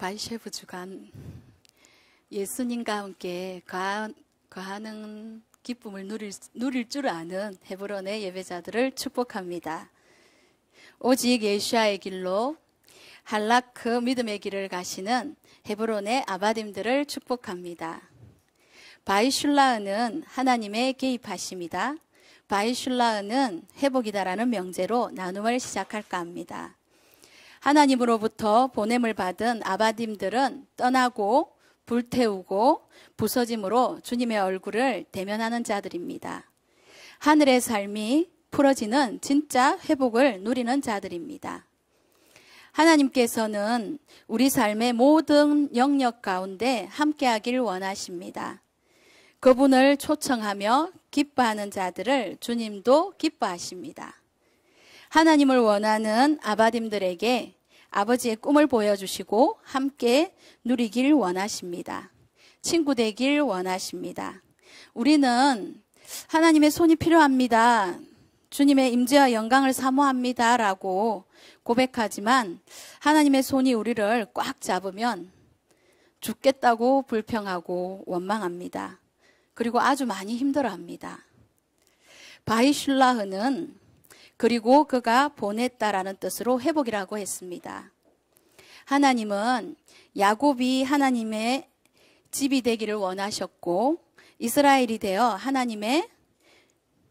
바이셰프 주간 예수님과 함께 거하는 기쁨을 누릴 줄 아는 헤브론의 예배자들을 축복합니다. 오직 예수와의 길로 할라크 믿음의 길을 가시는 헤브론의 아바딤들을 축복합니다. 바이슐라흐는 하나님의 개입하심이다. 바이슐라흐는 회복이다라는 명제로 나눔을 시작할까 합니다. 하나님으로부터 보냄을 받은 아바딤들은 떠나고 불태우고 부서짐으로 주님의 얼굴을 대면하는 자들입니다. 하늘의 삶이 풀어지는 진짜 회복을 누리는 자들입니다. 하나님께서는 우리 삶의 모든 영역 가운데 함께하길 원하십니다. 그분을 초청하며 기뻐하는 자들을 주님도 기뻐하십니다. 하나님을 원하는 아바딤들에게 아버지의 꿈을 보여주시고 함께 누리길 원하십니다. 친구 되길 원하십니다. 우리는 하나님의 손이 필요합니다. 주님의 임재와 영광을 사모합니다. 라고 고백하지만 하나님의 손이 우리를 꽉 잡으면 죽겠다고 불평하고 원망합니다. 그리고 아주 많이 힘들어합니다. 바이슐라흐는 그리고 그가 보냈다라는 뜻으로 회복이라고 했습니다. 하나님은 야곱이 하나님의 집이 되기를 원하셨고 이스라엘이 되어 하나님의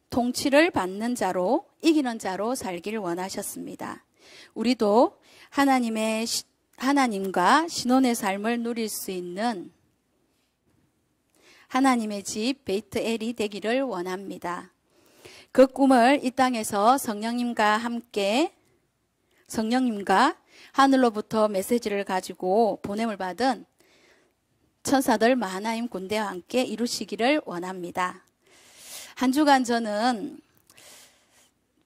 통치를 받는 자로 이기는 자로 살기를 원하셨습니다. 우리도 하나님과 신혼의 삶을 누릴 수 있는 하나님의 집 베이트 엘이 되기를 원합니다. 그 꿈을 이 땅에서 성령님과 하늘로부터 메시지를 가지고 보냄을 받은 천사들 마하나임 군대와 함께 이루시기를 원합니다. 한 주간 저는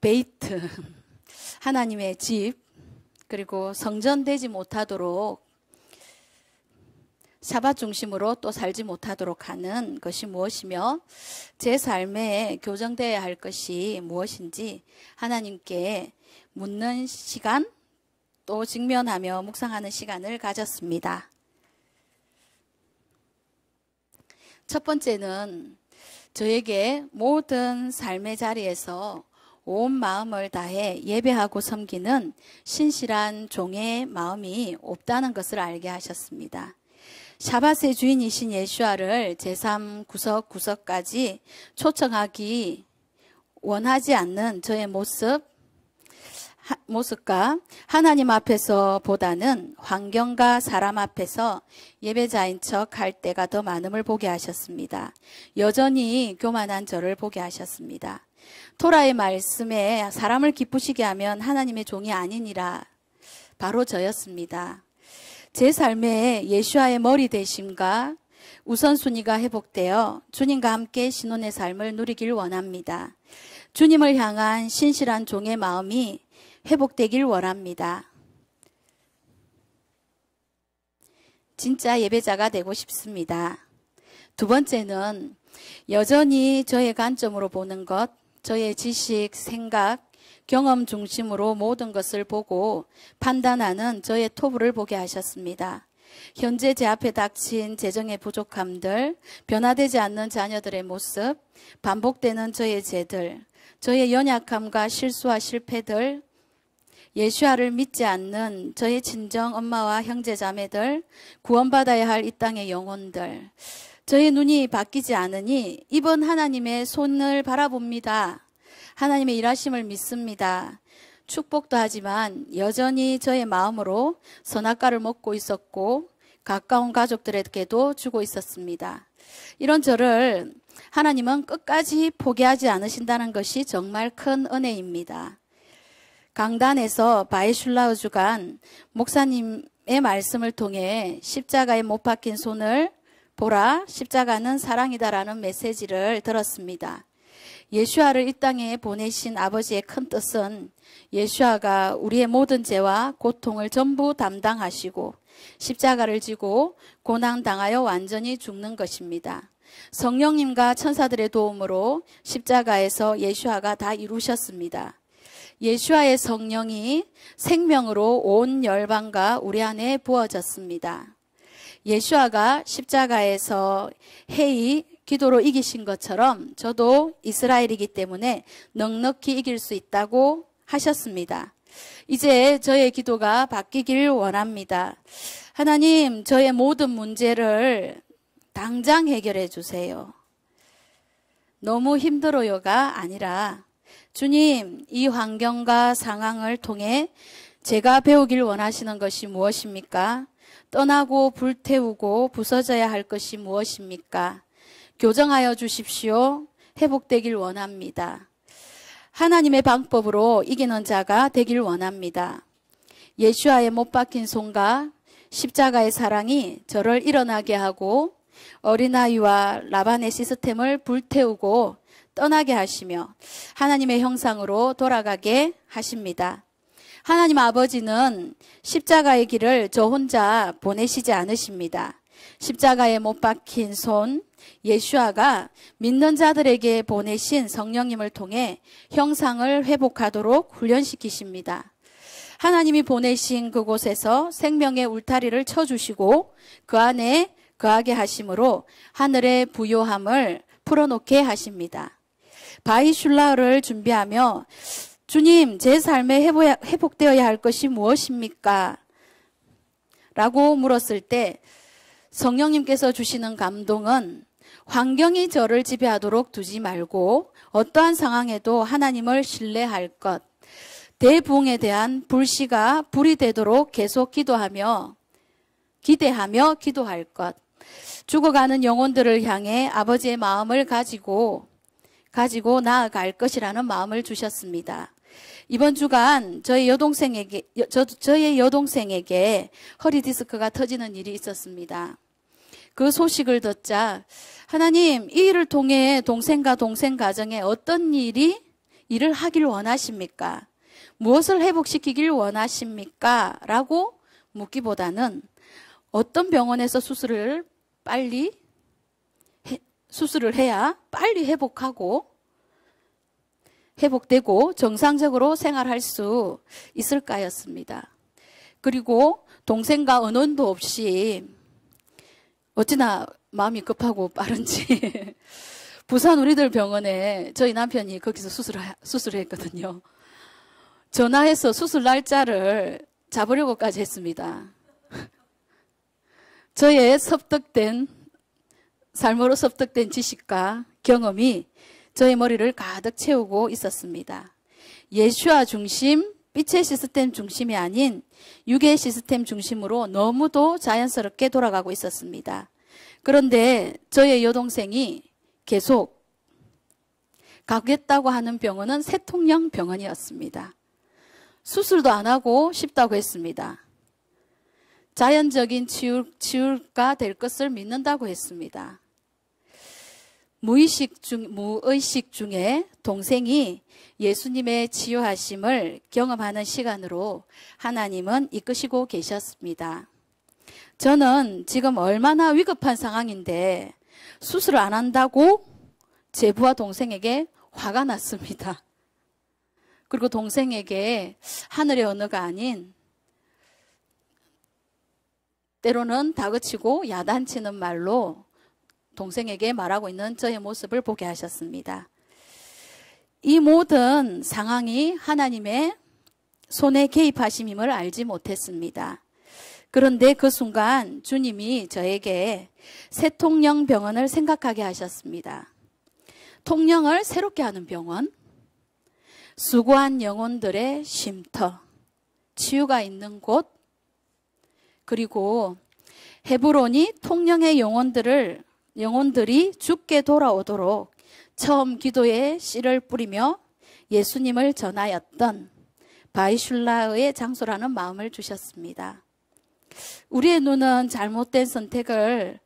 베이트, 하나님의 집, 그리고 성전되지 못하도록 샤밧 중심으로 또 살지 못하도록 하는 것이 무엇이며 제 삶에 교정되어야 할 것이 무엇인지 하나님께 묻는 시간 또 직면하며 묵상하는 시간을 가졌습니다. 첫 번째는 저에게 모든 삶의 자리에서 온 마음을 다해 예배하고 섬기는 신실한 종의 마음이 없다는 것을 알게 하셨습니다. 샤밧의 주인이신 예수아를 제3 구석구석까지 초청하기 원하지 않는 저의 모습과 하나님 앞에서 보다는 환경과 사람 앞에서 예배자인 척 할 때가 더 많음을 보게 하셨습니다. 여전히 교만한 저를 보게 하셨습니다. 토라의 말씀에 사람을 기쁘시게 하면 하나님의 종이 아니니라 바로 저였습니다. 제 삶에 예수와의 머리 되심과 우선순위가 회복되어 주님과 함께 신혼의 삶을 누리길 원합니다. 주님을 향한 신실한 종의 마음이 회복되길 원합니다. 진짜 예배자가 되고 싶습니다. 두 번째는 여전히 저의 관점으로 보는 것, 저의 지식, 생각, 경험 중심으로 모든 것을 보고 판단하는 저의 토부를 보게 하셨습니다. 현재 제 앞에 닥친 재정의 부족함들, 변화되지 않는 자녀들의 모습, 반복되는 저의 죄들, 저의 연약함과 실수와 실패들, 예수아를 믿지 않는 저의 친정 엄마와 형제 자매들, 구원받아야 할 이 땅의 영혼들, 저의 눈이 바뀌지 않으니 이번 하나님의 손을 바라봅니다. 하나님의 일하심을 믿습니다. 축복도 하지만 여전히 저의 마음으로 선악과를 먹고 있었고 가까운 가족들에게도 주고 있었습니다. 이런 저를 하나님은 끝까지 포기하지 않으신다는 것이 정말 큰 은혜입니다. 강단에서 바이슐라흐 주간 목사님의 말씀을 통해 십자가에 못 박힌 손을 보라, 십자가는 사랑이다라는 메시지를 들었습니다. 예수아를 이 땅에 보내신 아버지의 큰 뜻은 예수아가 우리의 모든 죄와 고통을 전부 담당하시고 십자가를 지고 고난당하여 완전히 죽는 것입니다. 성령님과 천사들의 도움으로 십자가에서 예수아가 다 이루셨습니다. 예수와의 성령이 생명으로 온 열방과 우리 안에 부어졌습니다. 예수와가 십자가에서 해이 기도로 이기신 것처럼 저도 이스라엘이기 때문에 넉넉히 이길 수 있다고 하셨습니다. 이제 저의 기도가 바뀌길 원합니다. 하나님, 저의 모든 문제를 당장 해결해 주세요. 너무 힘들어요가 아니라 주님, 이 환경과 상황을 통해 제가 배우길 원하시는 것이 무엇입니까? 떠나고 불태우고 부서져야 할 것이 무엇입니까? 교정하여 주십시오. 회복되길 원합니다. 하나님의 방법으로 이기는 자가 되길 원합니다. 예수와의 못 박힌 손과 십자가의 사랑이 저를 일어나게 하고 어린아이와 라반의 시스템을 불태우고 떠나게 하시며 하나님의 형상으로 돌아가게 하십니다. 하나님 아버지는 십자가의 길을 저 혼자 보내시지 않으십니다. 십자가에 못 박힌 손 예수아가 믿는 자들에게 보내신 성령님을 통해 형상을 회복하도록 훈련시키십니다. 하나님이 보내신 그곳에서 생명의 울타리를 쳐주시고 그 안에 거하게 하심으로 하늘의 부요함을 풀어놓게 하십니다. 바이슐라를 준비하며 주님, 제 삶에 회복되어야 할 것이 무엇입니까? 라고 물었을 때 성령님께서 주시는 감동은 환경이 저를 지배하도록 두지 말고 어떠한 상황에도 하나님을 신뢰할 것, 대부흥에 대한 불씨가 불이 되도록 계속 기도하며 기대하며 기도할 것, 죽어가는 영혼들을 향해 아버지의 마음을 가지고 나아갈 것이라는 마음을 주셨습니다. 이번 주간 저의 여동생에게 허리 디스크가 터지는 일이 있었습니다. 그 소식을 듣자 하나님, 이 일을 통해 동생과 동생 가정에 어떤 일을 하길 원하십니까? 무엇을 회복시키길 원하십니까? 라고 묻기보다는 어떤 병원에서 수술을 해야 빨리 회복되고 정상적으로 생활할 수 있을까였습니다. 그리고 동생과 언언도 없이 어찌나 마음이 급하고 빠른지 부산 우리들 병원에 저희 남편이 거기서 수술을 했거든요. 전화해서 수술 날짜를 잡으려고까지 했습니다. 저의 삶으로 섭득된 지식과 경험이 저의 머리를 가득 채우고 있었습니다. 예수와 중심, 빛의 시스템 중심이 아닌 육의 시스템 중심으로 너무도 자연스럽게 돌아가고 있었습니다. 그런데 저의 여동생이 계속 가겠다고 하는 병원은 새통령 병원이었습니다. 수술도 안 하고 싶다고 했습니다. 자연적인 치유가 될 것을 믿는다고 했습니다. 무의식 중에 동생이 예수님의 치유하심을 경험하는 시간으로 하나님은 이끄시고 계셨습니다. 저는 지금 얼마나 위급한 상황인데 수술을 안 한다고 제부와 동생에게 화가 났습니다. 그리고 동생에게 하늘의 언어가 아닌 때로는 다그치고 야단치는 말로 동생에게 말하고 있는 저의 모습을 보게 하셨습니다. 이 모든 상황이 하나님의 손에 개입하심임을 알지 못했습니다. 그런데 그 순간 주님이 저에게 새통령 병원을 생각하게 하셨습니다. 통령을 새롭게 하는 병원, 수고한 영혼들의 쉼터, 치유가 있는 곳, 그리고 헤브론이 통령의 영혼들이 죽게 돌아오도록 처음 기도에 씨를 뿌리며 예수님을 전하였던 바이슐라의 장소라는 마음을 주셨습니다. 우리의 눈은 잘못된 선택을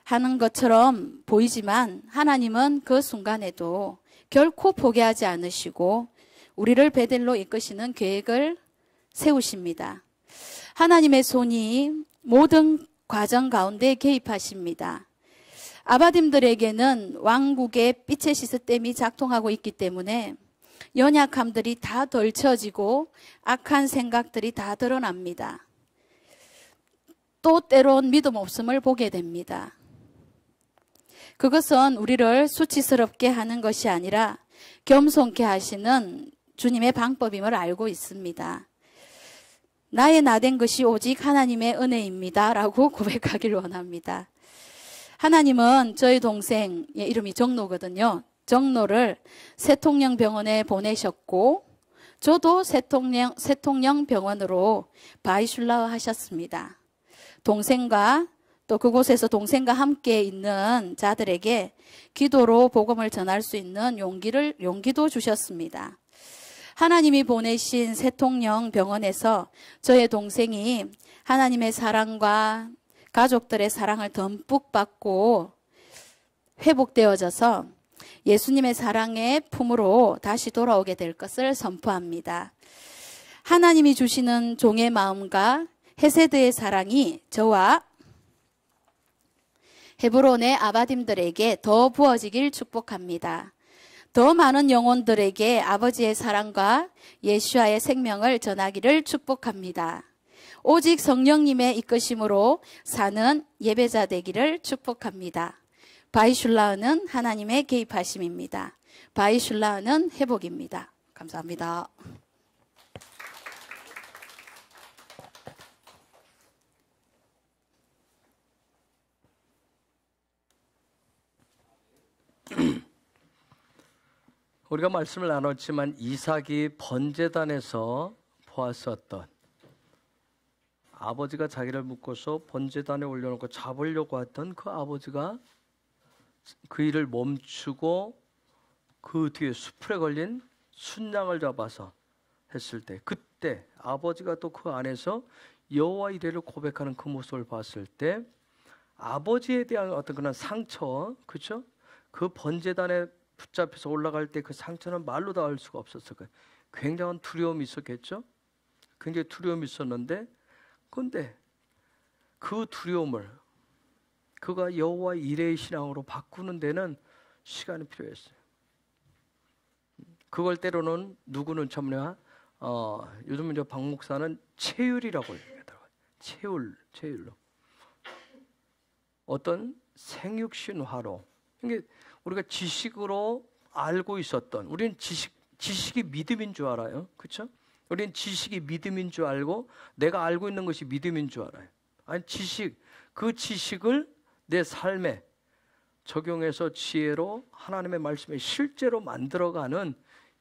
하는 것처럼 보이지만 하나님은 그 순간에도 결코 포기하지 않으시고 우리를 베델로 이끄시는 계획을 세우십니다. 하나님의 손이 모든 과정 가운데 개입하십니다. 아바딤들에게는 왕국의 빛의 시스템이 작동하고 있기 때문에 연약함들이 다 덜쳐지고 악한 생각들이 다 드러납니다. 또 때론 믿음 없음을 보게 됩니다. 그것은 우리를 수치스럽게 하는 것이 아니라 겸손케 하시는 주님의 방법임을 알고 있습니다. 나의 나된 것이 오직 하나님의 은혜입니다 라고 고백하길 원합니다. 하나님은 저희 동생의 이름이 정노거든요. 정노를 새통령병원에 보내셨고 저도 새통령병원으로 바이슐라흐 하셨습니다. 동생과 또 그곳에서 동생과 함께 있는 자들에게 기도로 복음을 전할 수 있는 용기도 주셨습니다. 하나님이 보내신 새통령병원에서 저의 동생이 하나님의 사랑과 가족들의 사랑을 듬뿍 받고 회복되어져서 예수님의 사랑의 품으로 다시 돌아오게 될 것을 선포합니다. 하나님이 주시는 종의 마음과 헤세드의 사랑이 저와 헤브론의 아바딤들에게 더 부어지길 축복합니다. 더 많은 영혼들에게 아버지의 사랑과 예수와의 생명을 전하기를 축복합니다. 오직 성령님의 이끄심으로 사는 예배자 되기를 축복합니다. 바이슐라흐는 하나님의 개입하심입니다. 바이슐라흐는 회복입니다. 감사합니다. 우리가 말씀을 나눴지만 이삭이 번제단에서 보았었던 아버지가 자기를 묶어서 번제단에 올려놓고 잡으려고 했던 그 아버지가 그 일을 멈추고 그 뒤에 숲에 걸린 순양을 잡아서 했을 때, 그때 아버지가 또 그 안에서 여호와 이레를 고백하는 그 모습을 봤을 때 아버지에 대한 어떤 그런 상처, 그렇죠? 그 번제단에 붙잡혀서 올라갈 때 그 상처는 말로 다 할 수가 없었을 거예요. 굉장한 두려움이 있었겠죠? 굉장히 두려움이 있었는데, 근데 그 두려움을 그가 여호와 이레의 신앙으로 바꾸는 데는 시간이 필요했어요. 그걸 때로는 누구는 참냐, 요즘 이제 박 목사는 체율이라고 얘기하더라고요. 체율로 어떤 생육신화로, 이게 우리가 지식으로 알고 있었던, 우리는 지식이 믿음인 줄 알아요. 그렇죠? 우리는 지식이 믿음인 줄 알고 내가 알고 있는 것이 믿음인 줄 알아요. 아니, 그 지식을 내 삶에 적용해서 지혜로 하나님의 말씀에 실제로 만들어가는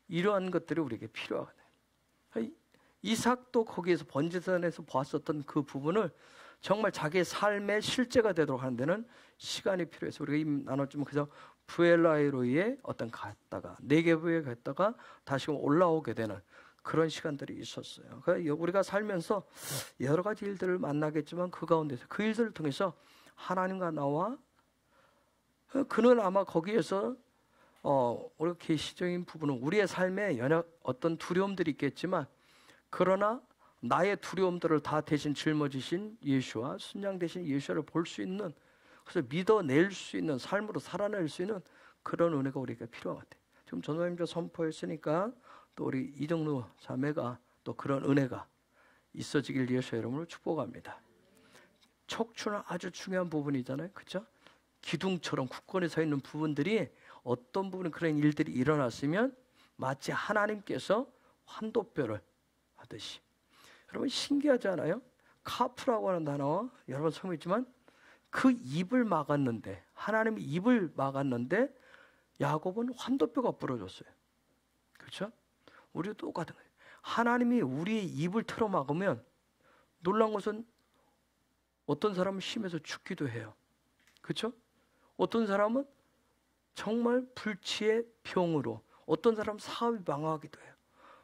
이러한 것들이 우리에게 필요하거든요. 이삭도 거기에서 번제단에서 보았었던 그 부분을 정말 자기의 삶의 실제가 되도록 하는 데는 시간이 필요해서 우리가 이미 나눴지만, 그래서 부엘라이로이에 어떤 갔다가 네게브에 갔다가 다시 올라오게 되는 그런 시간들이 있었어요. 그러니까 우리가 살면서 여러 가지 일들을 만나겠지만 그 가운데서 그 일들을 통해서 하나님과 나와 그는 아마 거기에서 우리가 계시적인 부분은 우리의 삶에 어떤 두려움들이 있겠지만, 그러나 나의 두려움들을 다 대신 짊어지신 예수와 순양 대신 예수를 볼 수 있는, 그래서 믿어낼 수 있는 삶으로 살아낼 수 있는 그런 은혜가 우리에게 필요한 것 같아요. 지금 전도님도 선포했으니까 또 우리 이정루 자매가 또 그런 은혜가 있어지길 위해서 여러분을 축복합니다. 척추는 아주 중요한 부분이잖아요. 그렇죠? 기둥처럼 굳건히 서 있는 부분들이 어떤 부분 그런 일들이 일어났으면 마치 하나님께서 환도뼈를 하듯이. 여러분 신기하지 않아요? 카프라고 하는 단어와 여러분 성공했지만 그 입을 막았는데, 하나님이 입을 막았는데 야곱은 환도뼈가 부러졌어요. 그렇죠? 우리도 똑같은 거예요. 하나님이 우리의 입을 틀어 막으면 놀라운 것은 어떤 사람은 심해서 죽기도 해요. 그렇죠? 어떤 사람은 정말 불치의 병으로, 어떤 사람은 사업이 망하기도 해요.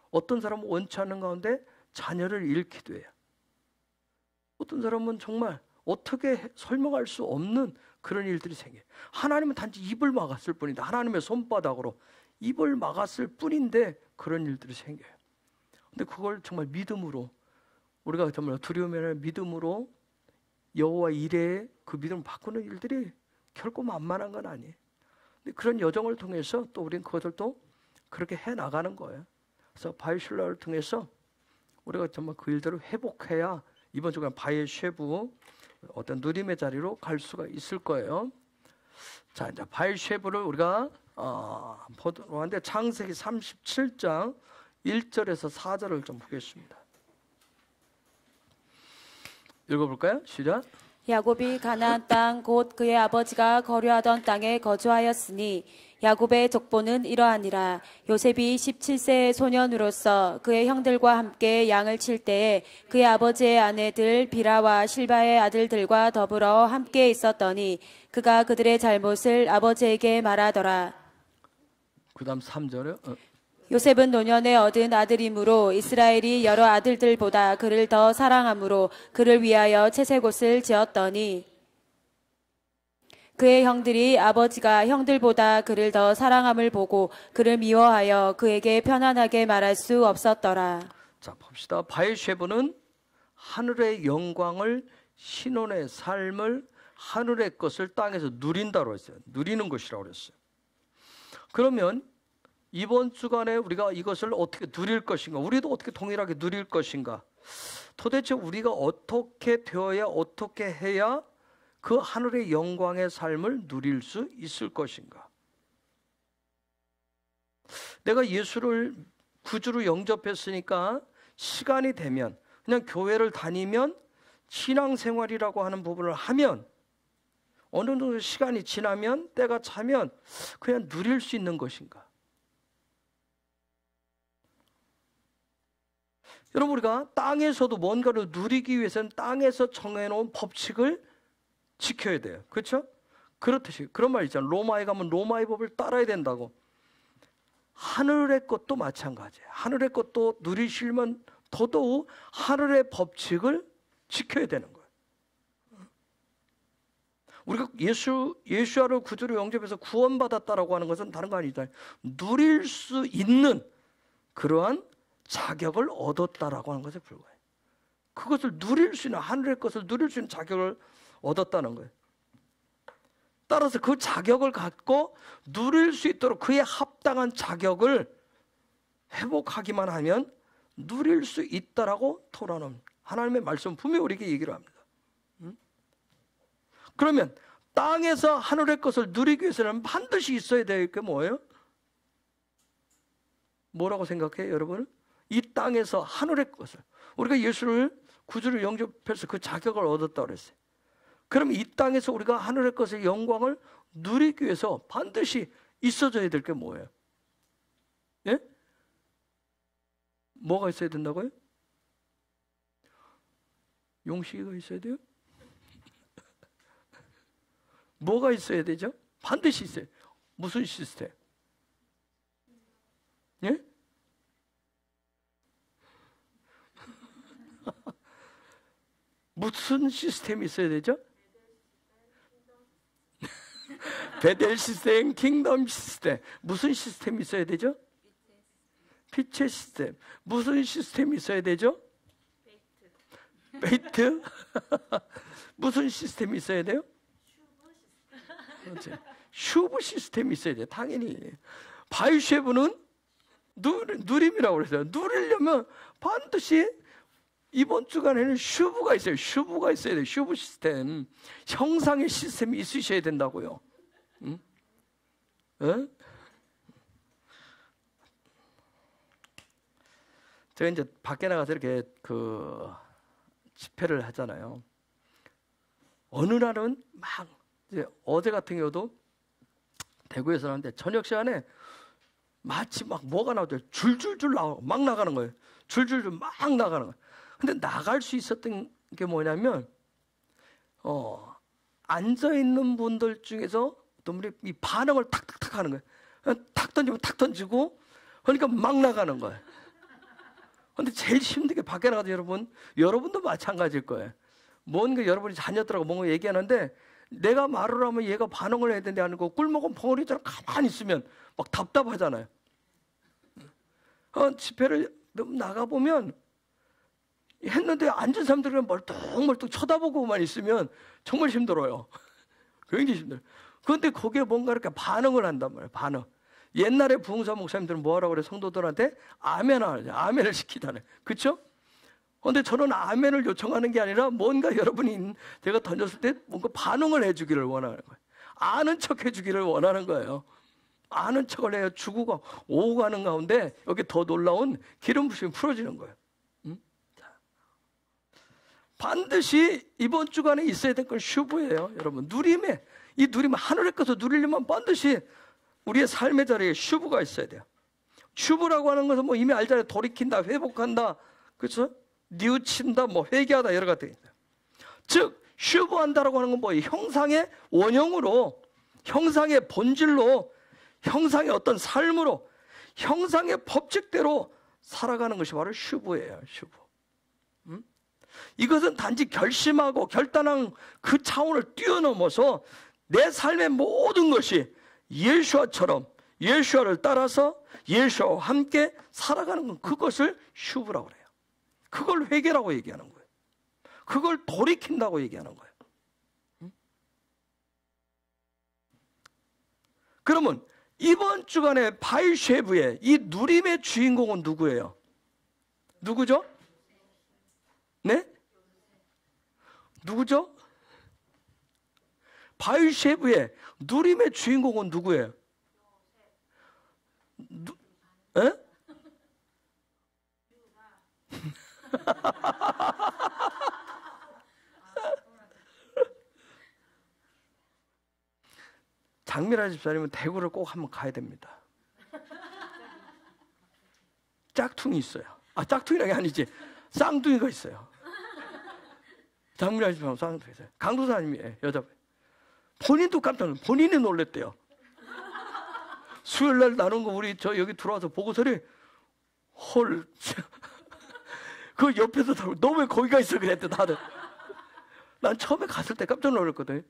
어떤 사람은 원치 않는 가운데 자녀를 잃기도 해요. 어떤 사람은 정말 어떻게 설명할 수 없는 그런 일들이 생겨요. 하나님은 단지 입을 막았을 뿐인데, 하나님의 손바닥으로 입을 막았을 뿐인데 그런 일들이 생겨요. 근데 그걸 정말 믿음으로, 우리가 정말 두려움이 아니라 믿음으로 여호와 이레의 그 믿음을 바꾸는 일들이 결코 만만한 건 아니에요. 근데 그런 여정을 통해서 또 우리는 그것을 또 그렇게 해 나가는 거예요. 그래서 바이슐라를 통해서 우리가 정말 그 일대로 회복해야 이번 주간 바이쉐부 어떤 누림의 자리로 갈 수가 있을 거예요. 자, 이제 바이쉐부를 우리가 보도록 하는데 창세기 37장 1절에서 4절을 좀 보겠습니다. 읽어볼까요? 시작. 야곱이 가나안 땅 곧 그의 아버지가 거류하던 땅에 거주하였으니 야곱의 족보는 이러하니라. 요셉이 17세의 소년으로서 그의 형들과 함께 양을 칠 때에 그의 아버지의 아내들 비라와 실바의 아들들과 더불어 함께 있었더니 그가 그들의 잘못을 아버지에게 말하더라. 그 다음 3절요. 요셉은 노년에 얻은 아들이므로 이스라엘이 여러 아들들보다 그를 더 사랑하므로 그를 위하여 채색옷을 지었더니 그의 형들이 아버지가 형들보다 그를 더 사랑함을 보고 그를 미워하여 그에게 편안하게 말할 수 없었더라. 자, 봅시다. 바이쉐부는 하늘의 영광을, 신혼의 삶을, 하늘의 것을 땅에서 누린다고 했어요. 누리는 것이라고 그랬어요. 그러면 이번 주간에 우리가 이것을 어떻게 누릴 것인가? 우리도 어떻게 동일하게 누릴 것인가? 도대체 우리가 어떻게 되어야, 어떻게 해야 그 하늘의 영광의 삶을 누릴 수 있을 것인가? 내가 예수를 구주로 영접했으니까 시간이 되면 그냥 교회를 다니면 신앙생활이라고 하는 부분을 하면 어느 정도 시간이 지나면 때가 차면 그냥 누릴 수 있는 것인가? 여러분, 우리가 땅에서도 뭔가를 누리기 위해서는 땅에서 정해놓은 법칙을 지켜야 돼요. 그렇죠? 그렇듯이 그런 말 있잖아요. 로마에 가면 로마의 법을 따라야 된다고. 하늘의 것도 마찬가지예요. 하늘의 것도 누리시려면 더더욱 하늘의 법칙을 지켜야 되는 거예요. 우리가 예수야를 구주로 영접해서 구원받았다라고 하는 것은 다른 거 아니잖아요. 누릴 수 있는 그러한 자격을 얻었다라고 하는 것에 불과해요. 그것을 누릴 수 있는, 하늘의 것을 누릴 수 있는 자격을 얻었다는 거예요. 따라서 그 자격을 갖고 누릴 수 있도록 그에 합당한 자격을 회복하기만 하면 누릴 수 있다라고 토라는 하나님의 말씀 분명히 우리에게 얘기를 합니다. 그러면 땅에서 하늘의 것을 누리기 위해서는 반드시 있어야 될 게 뭐예요? 뭐라고 생각해요, 여러분? 이 땅에서 하늘의 것을, 우리가 예수를 구주로 영접해서 그 자격을 얻었다고 그랬어요. 그럼 이 땅에서 우리가 하늘의 것의 영광을 누리기 위해서 반드시 있어져야 될 게 뭐예요? 예? 뭐가 있어야 된다고요? 용식이가 있어야 돼요? 뭐가 있어야 되죠? 반드시 있어요. 무슨 시스템? 예? 무슨 시스템이 있어야 되죠? 베델 시스템, 킹덤 시스템. 무슨 시스템이 있어야 되죠? 빛의 시스템. 무슨 시스템이 있어야 되죠? 베이트. 무슨 시스템이 있어야 돼요? 슈브 시스템이 있어야 돼요. 당연히. 바이쉐브는 누림이라고 그랬어요. 누리려면 반드시 이번 주간에는 슈브가 있어요. 슈브가 있어야 돼요. 슈브 시스템. 형상의 시스템이 있으셔야 된다고요. 응? 어? 제가 이제 밖에 나가서 이렇게 집회를 하잖아요. 어느 날은 막 이제 어제 같은 경우도 대구에서 나왔는데 저녁 시간에 마치 막 뭐가 나오죠. 줄줄줄 막 나가는 거예요. 줄줄줄 막 나가는 거예요. 근데 나갈 수 있었던 게 뭐냐면 앉아 있는 분들 중에서 어떤 분이 이 반응을 탁탁탁 하는 거예요. 탁 던지면 탁 던지고 그러니까 막 나가는 거예요. 근데 제일 힘들게 밖에 나가서 여러분도 마찬가지일 거예요. 뭔가 여러분이 자녀들하고 뭔가 얘기하는데 내가 말을 하면 얘가 반응을 해야 되는데 하는 거 꿀먹은 벙어리처럼 가만히 있으면 막 답답하잖아요. 집회를 나가보면 했는데 앉은 사람들이 멀뚱멀뚱 쳐다보고만 있으면 정말 힘들어요. 굉장히 힘들어요. 그런데 거기에 뭔가 이렇게 반응을 한단 말이에요. 반응. 옛날에 부흥사 목사님들은 뭐 하라고 그래? 성도들한테 아멘 하냐, 아멘을 시키다네. 그렇죠? 그런데 저는 아멘을 요청하는 게 아니라 뭔가 여러분이 제가 던졌을 때 뭔가 반응을 해주기를 원하는 거예요. 아는 척 해주기를 원하는 거예요. 아는 척을 해야 주고 오고 가는 가운데 여기 더 놀라운 기름 부심이 풀어지는 거예요. 반드시 이번 주간에 있어야 될 건 슈브예요. 여러분, 누림에, 이 누림, 하늘의 것을 누리려면 반드시 우리의 삶의 자리에 슈브가 있어야 돼요. 슈브라고 하는 것은 뭐 이미 알잖아요. 돌이킨다, 회복한다, 그렇죠? 뉘우친다, 뭐 회개하다, 여러 가지 있어요. 즉 슈브한다라고 하는 건 뭐예요? 형상의 원형으로, 형상의 본질로, 형상의 어떤 삶으로, 형상의 법칙대로 살아가는 것이 바로 슈브예요. 슈브. 이것은 단지 결심하고 결단한 그 차원을 뛰어넘어서 내 삶의 모든 것이 예수아처럼, 예수아를 따라서 예수아와 함께 살아가는 건, 그것을 슈브라고 그래요. 그걸 회개라고 얘기하는 거예요. 그걸 돌이킨다고 얘기하는 거예요. 그러면 이번 주간에 바이쉐브의 이 누림의 주인공은 누구예요? 누구죠? 네? 누구죠? 바이쉐브의 누림의 주인공은 누구예요? 에? 장미라 집사님은 대구를 꼭 한번 가야 됩니다. 짝퉁이 있어요. 아, 짝퉁이라는 게 아니지, 쌍둥이가 있어요. 장미라 집사님 쌍둥이 있어요. 강도사님이 여자, 본인도 깜짝 놀랐어요. 본인이 놀랬대요. 수요일날 나눈 거 우리 저 여기 들어와서 보고서리, 헐, 그 옆에서 너 왜 거기가 있어 그랬대 다들. 난 처음에 갔을 때 깜짝 놀랐거든.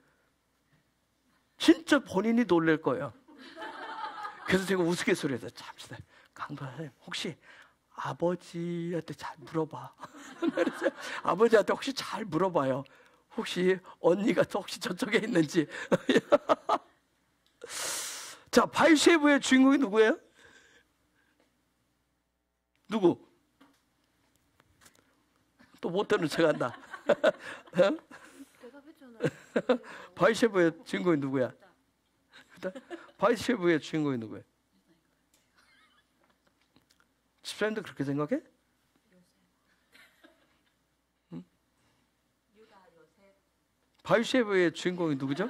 진짜 본인이 놀랄 거예요. 그래서 제가 우스갯소리해서, 잠시만, 강도사님 혹시 아버지한테 잘 물어봐. 아버지한테 혹시 잘 물어봐요. 혹시 언니가 혹시 저쪽에 있는지. 자, 바이쉐브의 주인공이 누구예요? 누구? 또 못 듣는 척 한다. 바이쉐브의 주인공이 누구야? 바이쉐브의 주인공이 누구야? 집사님도 그렇게 생각해? 응? 바이쉐브의 주인공이 누구죠?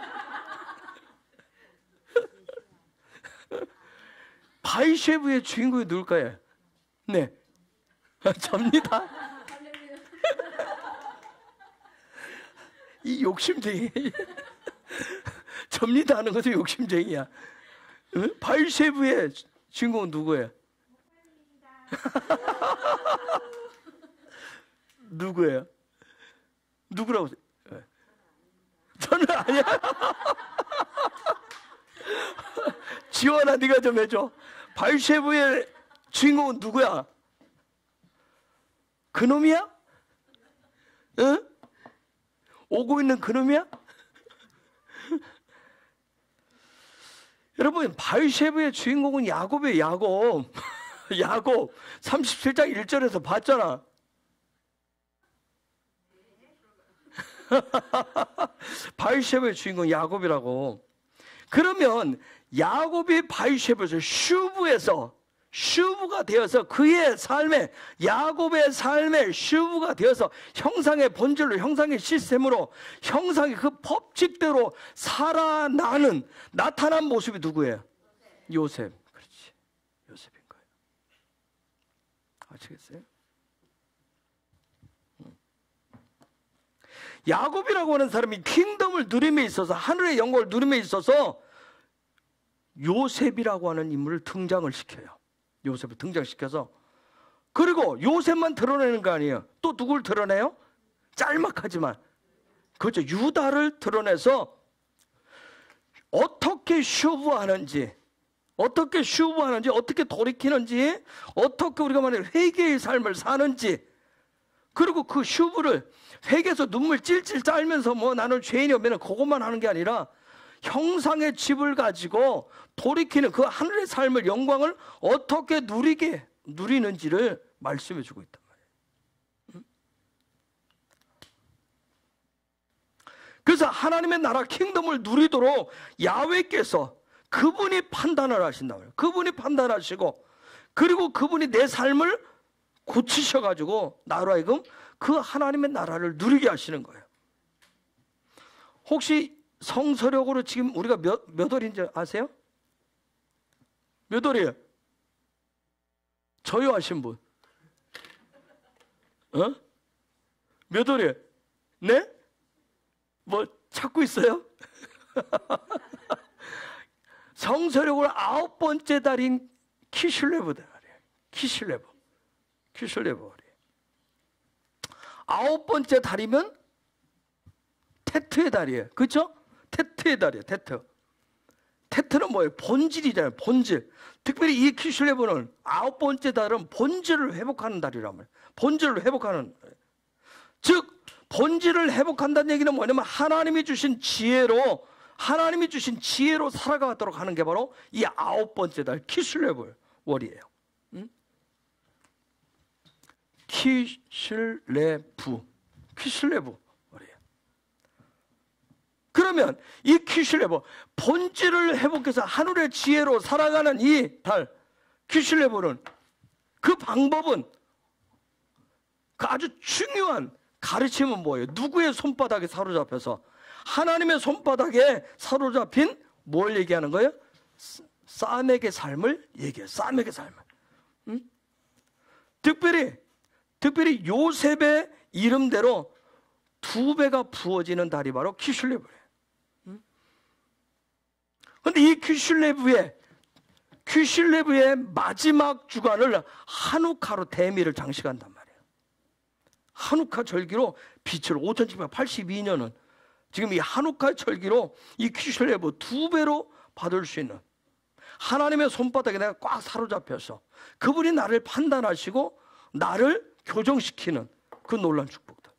바이쉐브의 주인공이 누굴까요? 네, 접니다. 이 욕심쟁이. 접니다 하는 것은 욕심쟁이야. 응? 바이쉐브의 주인공은 누구예요? 누구예요? 누구라고? 저는 아니야. 지원아, 네가 좀 해줘. 바이쉐브의 주인공은 누구야? 그놈이야? 응? 오고 있는 그놈이야? 여러분, 바이쉐브의 주인공은 야곱이에요. 야곱. 야곱 37장 1절에서 봤잖아. 바이쉐브의 주인공 야곱이라고. 그러면 야곱이 바이쉐브에서 슈브가 되어서 그의 삶에, 야곱의 삶에 슈브가 되어서 형상의 본질로, 형상의 시스템으로, 형상의 그 법칙대로 살아나는, 나타난 모습이 누구예요? 요셉. 그렇지, 요셉인 거예요. 아시겠어요? 야곱이라고 하는 사람이 킹덤을 누림에 있어서, 하늘의 영광을 누림에 있어서 요셉이라고 하는 인물을 등장을 시켜요. 요셉을 등장시켜서, 그리고 요셉만 드러내는 거 아니에요. 또 누굴 드러내요? 짤막하지만, 그렇죠, 유다를 드러내서 어떻게 슈브하는지, 어떻게 돌이키는지, 어떻게 우리가 말하는 회개의 삶을 사는지, 그리고 그 슈브를 회개에서 눈물 찔찔 짜면서 뭐 나는 죄인이 오면 그것만 하는 게 아니라 형상의 집을 가지고 돌이키는 그 하늘의 삶을, 영광을 어떻게 누리는지를 말씀해 주고 있단 말이에요. 그래서 하나님의 나라 킹덤을 누리도록 야훼께서 그분이 판단을 하신단 말이에요. 그분이 판단하시고, 그리고 그분이 내 삶을 고치셔가지고 나로 하여금 그 하나님의 나라를 누리게 하시는 거예요. 혹시 성서력으로 지금 우리가 몇 월인지 아세요? 몇 월이에요? 저요하신 분? 몇 월이에요? 네? 뭐 찾고 있어요? 성서력으로 9번째 달인 키슐레브 달이에요. 키슐레브. 9번째 달이면 테트의 달이에요. 그렇죠? 테트의 달이에요. 테트는 뭐예요? 본질이잖아요. 본질. 특별히 이 키슐레브는 9번째 달은 본질을 회복하는 달이란 말이에요. 본질을 회복하는. 즉 본질을 회복한다는 얘기는 뭐냐면 하나님이 주신 지혜로 살아가도록 하는 게 바로 이 9번째 달 키슐레브 월이에요. 키슐레브 월이에요. 그러면 이 키슐레브, 본질을 회복해서 하늘의 지혜로 살아가는 이 달 키슐레브는, 그 방법은, 그 아주 중요한 가르침은 뭐예요? 누구의 손바닥에 사로잡혀서, 하나님의 손바닥에 사로잡힌 뭘 얘기하는 거예요? 사멕의 삶을 얘기해요. 사멕의 삶을. 특별히 요셉의 이름대로 2배가 부어지는 달이 바로 키슐레브예요. 그런데 이 키슐레브의 마지막 주간을 한우카로 대미를 장식한단 말이에요. 한우카 절기로 빛을 5782년은 지금 이 한우카 절기로 이 키슐레브 2배로 받을 수 있는, 하나님의 손바닥에 내가 꽉 사로잡혀서 그분이 나를 판단하시고 나를 교정시키는 그 놀라운 축복들.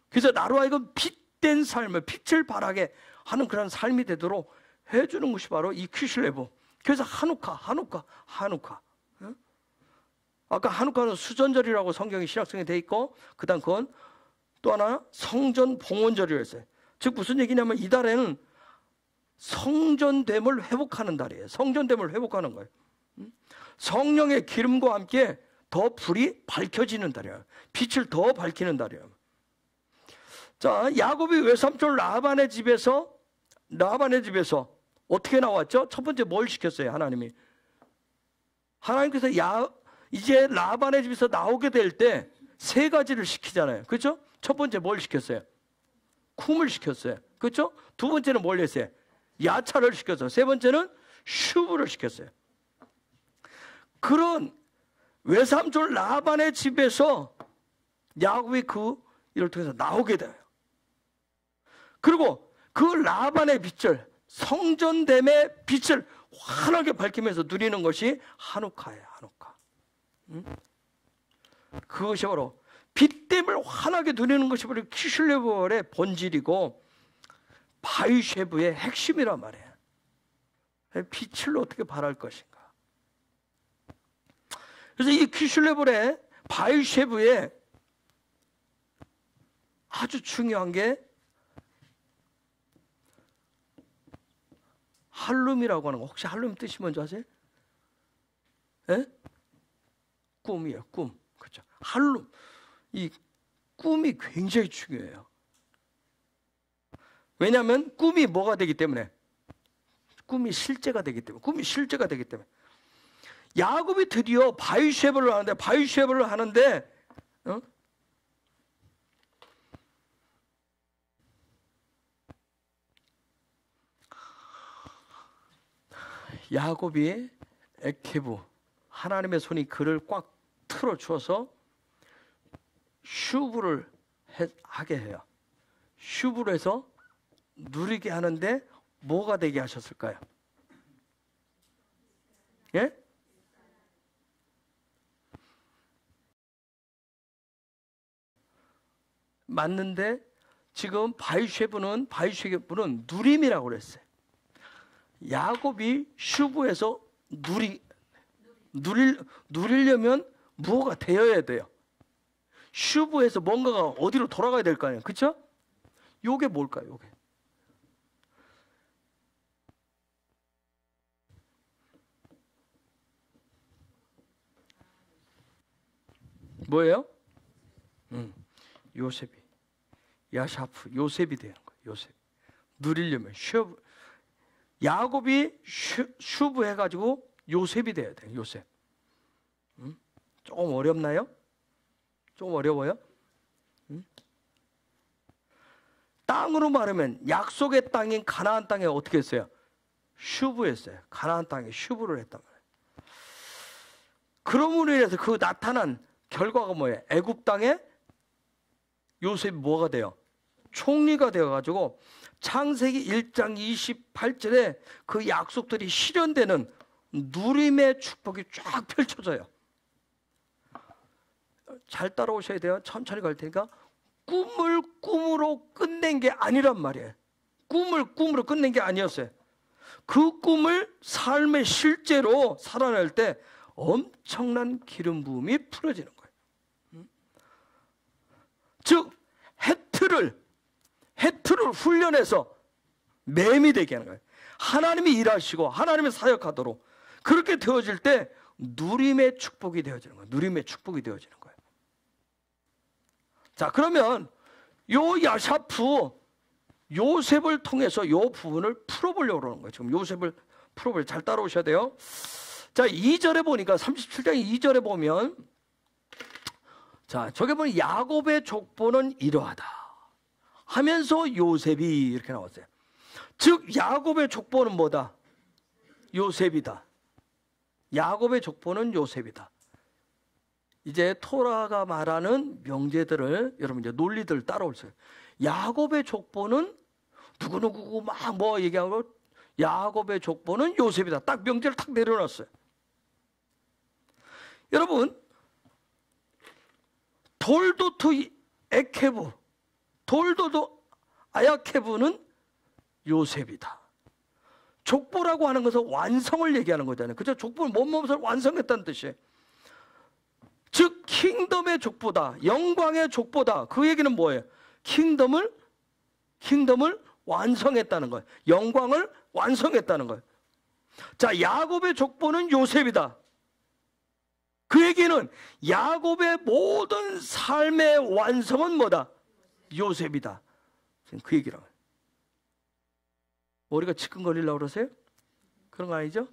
그래서 나로 하여금 빛된 삶을, 빛을 발하게 하는 그런 삶이 되도록 해주는 것이 바로 이 키슐레브. 그래서 한우카. 아까 한우카는 수전절이라고 성경이 신약성에 돼 있고, 그 다음 그건 또 하나 성전 봉헌절이라고 했어요. 즉 무슨 얘기냐면 이 달에는 성전됨을 회복하는 달이에요. 성전됨을 회복하는 거예요. 성령의 기름과 함께 더 불이 밝혀지는 달이에요. 빛을 더 밝히는 달이에요. 자, 야곱이 외삼촌 라반의 집에서 어떻게 나왔죠? 첫 번째 뭘 시켰어요? 하나님께서 이제 라반의 집에서 나오게 될 때 3가지를 시키잖아요. 그렇죠? 첫 번째 뭘 시켰어요? 쿰을 시켰어요. 그렇죠? 두 번째는 뭘 했어요? 야차를 시켰어요. 세 번째는 슈브를 시켰어요. 그런 외삼촌 라반의 집에서 야곱이 그 일을 통해서 나오게 돼요. 그리고 그 라반의 빛을, 성전됨의 빛을 환하게 밝히면서 누리는 것이 한우카예요. 한우카. 그것이 바로 빛됨을 환하게 누리는 것이 바로 키슐레브의 본질이고 바위쉐브의 핵심이란 말이에요. 빛을 어떻게 발할 것인가. 그래서 이 키슐레브의 바위쉐브의 아주 중요한 게 할룸이라고 하는 거. 혹시 할룸 뜻이 뭔지 아세요? 예? 꿈이에요. 꿈. 그렇죠. 할룸. 이 꿈이 굉장히 중요해요. 왜냐하면 꿈이 뭐가 되기 때문에, 꿈이 실제가 되기 때문에. 야곱이 드디어 바위쉐브를 하는데 야곱이 에케브, 하나님의 손이 그를 꽉 틀어주어서 슈브를 하게 해요. 슈브를 해서 누리게 하는데 뭐가 되게 하셨을까요? 예? 맞는데 지금 바위쉐브는 누림이라고 그랬어요. 야곱이 슈브에서 누리려면 뭐가 되어야 돼요? 슈브에서 뭔가가 어디로 돌아가야 될 거 아니에요. 그렇죠? 요게 뭘까요? 요게 뭐예요? 요셉이, 야샤프, 요셉이 되는 거예요. 요셉. 누리려면 야곱이 슈브 해가지고 요셉이 돼야 돼요. 요셉. 조금 어렵나요? 좀 어려워요? 땅으로 말하면 약속의 땅인 가나안 땅에 어떻게 했어요? 슈브했어요. 가나안 땅에 슈브를 했단 말이에요. 그러므로 인해서 그 나타난 결과가 뭐예요? 애굽 땅에 요셉이 뭐가 돼요? 총리가 되어가지고 창세기 1장 28절에 그 약속들이 실현되는 누림의 축복이 쫙 펼쳐져요. 잘 따라오셔야 돼요. 천천히 갈 테니까. 꿈을 꿈으로 끝낸 게 아니란 말이에요. 꿈을 꿈으로 끝낸 게 아니었어요. 그 꿈을 삶의 실제로 살아낼 때 엄청난 기름 부음이 풀어지는 거예요. 즉 해트를 훈련해서 뱀이 되게 하는 거예요. 하나님이 일하시고 하나님이 사역하도록 그렇게 되어질 때 누림의 축복이 되어지는 거예요. 누림의 축복이 되어지는 거예요. 자, 그러면 요 야샤프 요셉을 통해서 요 부분을 풀어보려고 그러는 거예요. 지금 요셉을 풀어보려고. 잘 따라오셔야 돼요. 자, 2절에 보니까 37장 2절에 보면 자, 저게 보면 야곱의 족보는 이러하다 하면서 요셉이 이렇게 나왔어요. 즉 야곱의 족보는 뭐다? 요셉이다. 야곱의 족보는 요셉이다. 이제 토라가 말하는 명제들을 여러분 이제 논리들 따라오세요. 야곱의 족보는 누구누구고 막 뭐 얘기하고 야곱의 족보는 요셉이다. 딱 명제를 탁 내려놨어요. 여러분 돌도트 에케브 돌도트 아야케브는 요셉이다. 족보라고 하는 것은 완성을 얘기하는 거잖아요. 그죠? 족보는 몸을 완성했다는 뜻이에요. 즉 킹덤의 족보다. 영광의 족보다. 그 얘기는 뭐예요? 킹덤을 완성했다는 거예요. 영광을 완성했다는 거예요. 자, 야곱의 족보는 요셉이다. 그 얘기는 야곱의 모든 삶의 완성은 뭐다? 요셉이다. 그 얘기라고. 머리가 지끈거리려고 그러세요? 그런 거 아니죠?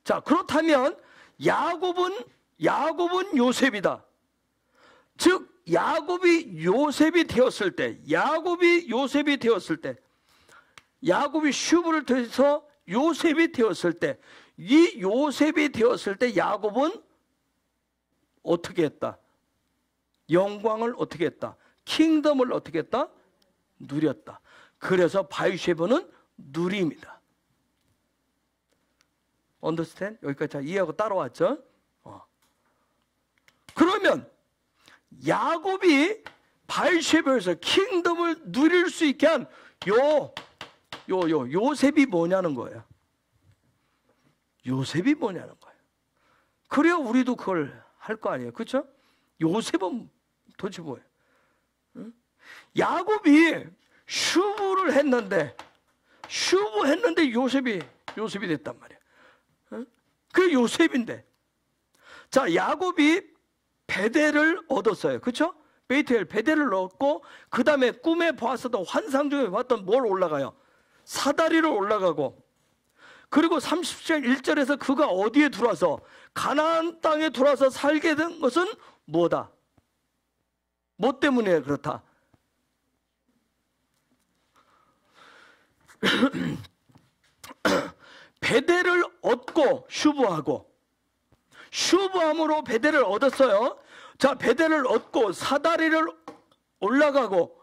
자, 그렇다면 야곱은 요셉이다. 즉 야곱이 요셉이 되었을 때 야곱이 슈브를 통해서 요셉이 되었을 때 이 요셉이 되었을 때 야곱은 어떻게 했다? 영광을 어떻게 했다? 킹덤을 어떻게 했다? 누렸다. 그래서 바이쉐브는 누림이다. understand? 여기까지 잘 이해하고 따라왔죠? 그러면 야곱이 바이쉐브에서 킹덤을 누릴 수 있게 한 요셉이 뭐냐는 거예요. 요셉이 뭐냐는 거예요. 그래야 우리도 그걸 할 거 아니에요. 그렇죠? 요셉은 도대체 뭐예요? 응? 야곱이 슈브를 했는데 요셉이 됐단 말이에요. 응? 그 요셉인데. 자, 야곱이 베델을 얻었어요. 그렇죠? 베이트엘 베델을 얻고 그 다음에 꿈에 보았었던 환상 중에 봤던 뭘 올라가요? 사다리를 올라가고 그리고 30절 1절에서 그가 어디에 들어와서 가나안 땅에 들어와서 살게 된 것은 뭐다? 뭐 때문에 그렇다? 베델을 얻고 슈브함으로 베델을 얻었어요. 자, 베델을 얻고 사다리를 올라가고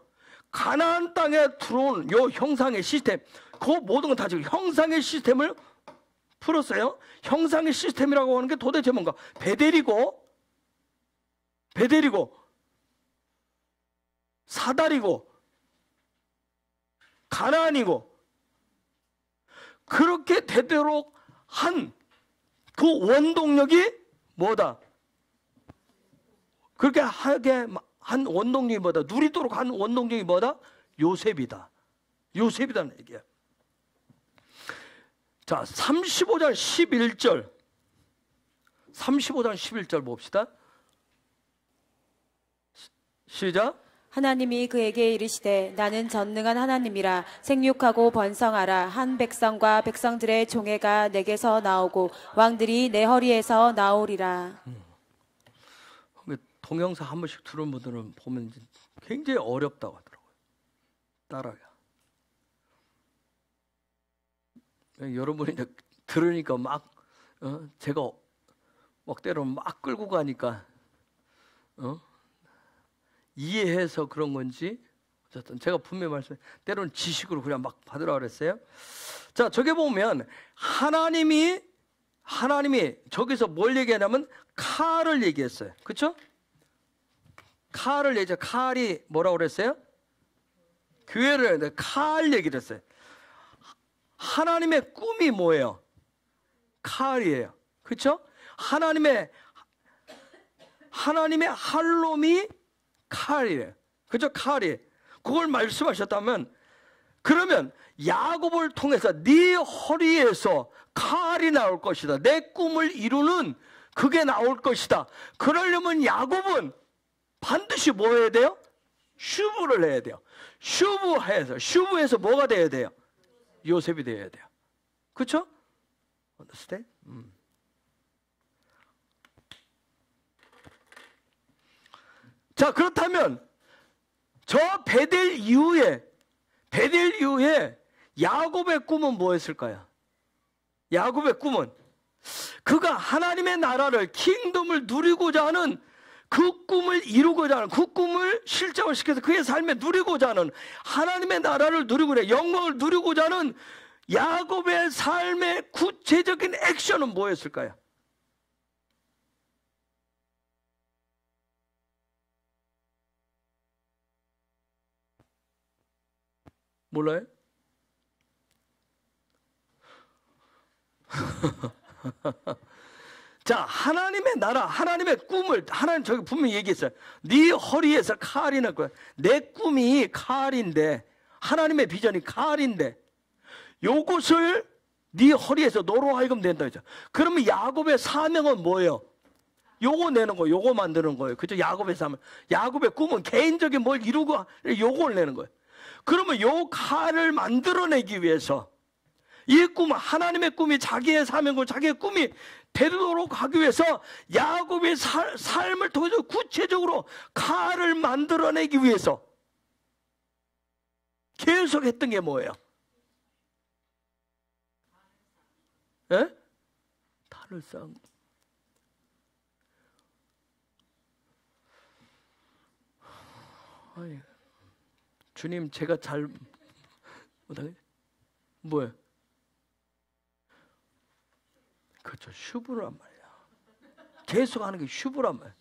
가나안 땅에 들어온 요 형상의 시스템, 그 모든 건 다 지금 형상의 시스템을 풀었어요. 형상의 시스템이라고 하는 게 도대체 뭔가? 베델이고 사다리고 가나안이고, 그렇게 되도록 한 그 원동력이 뭐다? 그렇게 하게 한 원동력이 뭐다? 누리도록 한 원동력이 뭐다? 요셉이다. 요셉이라는 얘기야. 자, 35장 11절. 35장 11절 봅시다. 시작. 하나님이 그에게 이르시되 나는 전능한 하나님이라 생육하고 번성하라. 한 백성과 백성들의 종애가 내게서 나오고 왕들이 내 허리에서 나오리라. 동영상 한 번씩 들은 분들은 보면 굉장히 어렵다고 하더라고요. 따라가. 여러분이 이제 들으니까 막 제가 막 때로는 막 끌고 가니까 이해해서 그런 건지 어쨌든 제가 분명히 말씀해, 때로는 지식으로 그냥 막 받으라 그랬어요. 자, 저기 보면 하나님이 저기서 뭘 얘기하냐면 칼을 얘기했어요. 그렇죠? 칼을 얘기죠. 칼이 뭐라고 그랬어요? 교회를 했는데 칼 얘기를 했어요. 하나님의 꿈이 뭐예요? 칼이에요. 그렇죠? 하나님의 할롬이 칼이에요. 그죠? 칼이. 그걸 말씀하셨다면, 그러면 야곱을 통해서 네 허리에서 칼이 나올 것이다. 내 꿈을 이루는 그게 나올 것이다. 그러려면 야곱은 반드시 뭐 해야 돼요? 슈브를 해야 돼요. 슈브해서 뭐가 돼야 돼요? 요셉이 돼야 돼요. 그렇죠? understand? 자, 그렇다면 저 베델 이후에 야곱의 꿈은 뭐였을까요? 야곱의 꿈은 그가 하나님의 나라를, 킹덤을 누리고자 하는, 그 꿈을 이루고자 하는, 그 꿈을 실제화시켜서 그의 삶에 누리고자 하는, 하나님의 나라를 누리고자 하는, 영광을 누리고자 하는 야곱의 삶의 구체적인 액션은 뭐였을까요? 몰라요? 자, 하나님의 나라, 하나님의 꿈을, 하나님 저기 분명히 얘기했어요. 네 허리에서 칼이 날 거야. 내 꿈이 칼인데, 하나님의 비전이 칼인데, 요것을 네 허리에서 너로 하여금 된다 했죠. 그러면 야곱의 사명은 뭐예요? 요거 내는 거예요. 요거 만드는 거예요. 그죠? 야곱의 사명. 야곱의 꿈은 개인적인 뭘 이루고 요걸 내는 거예요. 그러면 요 칼을 만들어내기 위해서, 이 꿈은 하나님의 꿈이 자기의 사명이고 자기의 꿈이 되도록 하기 위해서 야곱의 삶을 통해서 구체적으로 칼을 만들어내기 위해서 계속 했던 게 뭐예요? 예? 탈을 쌓은 거. 아니, 주님, 제가 잘 못하게 뭐야? 그렇죠, 슈브란 말이야. 계속 하는 게 슈브란 말이야.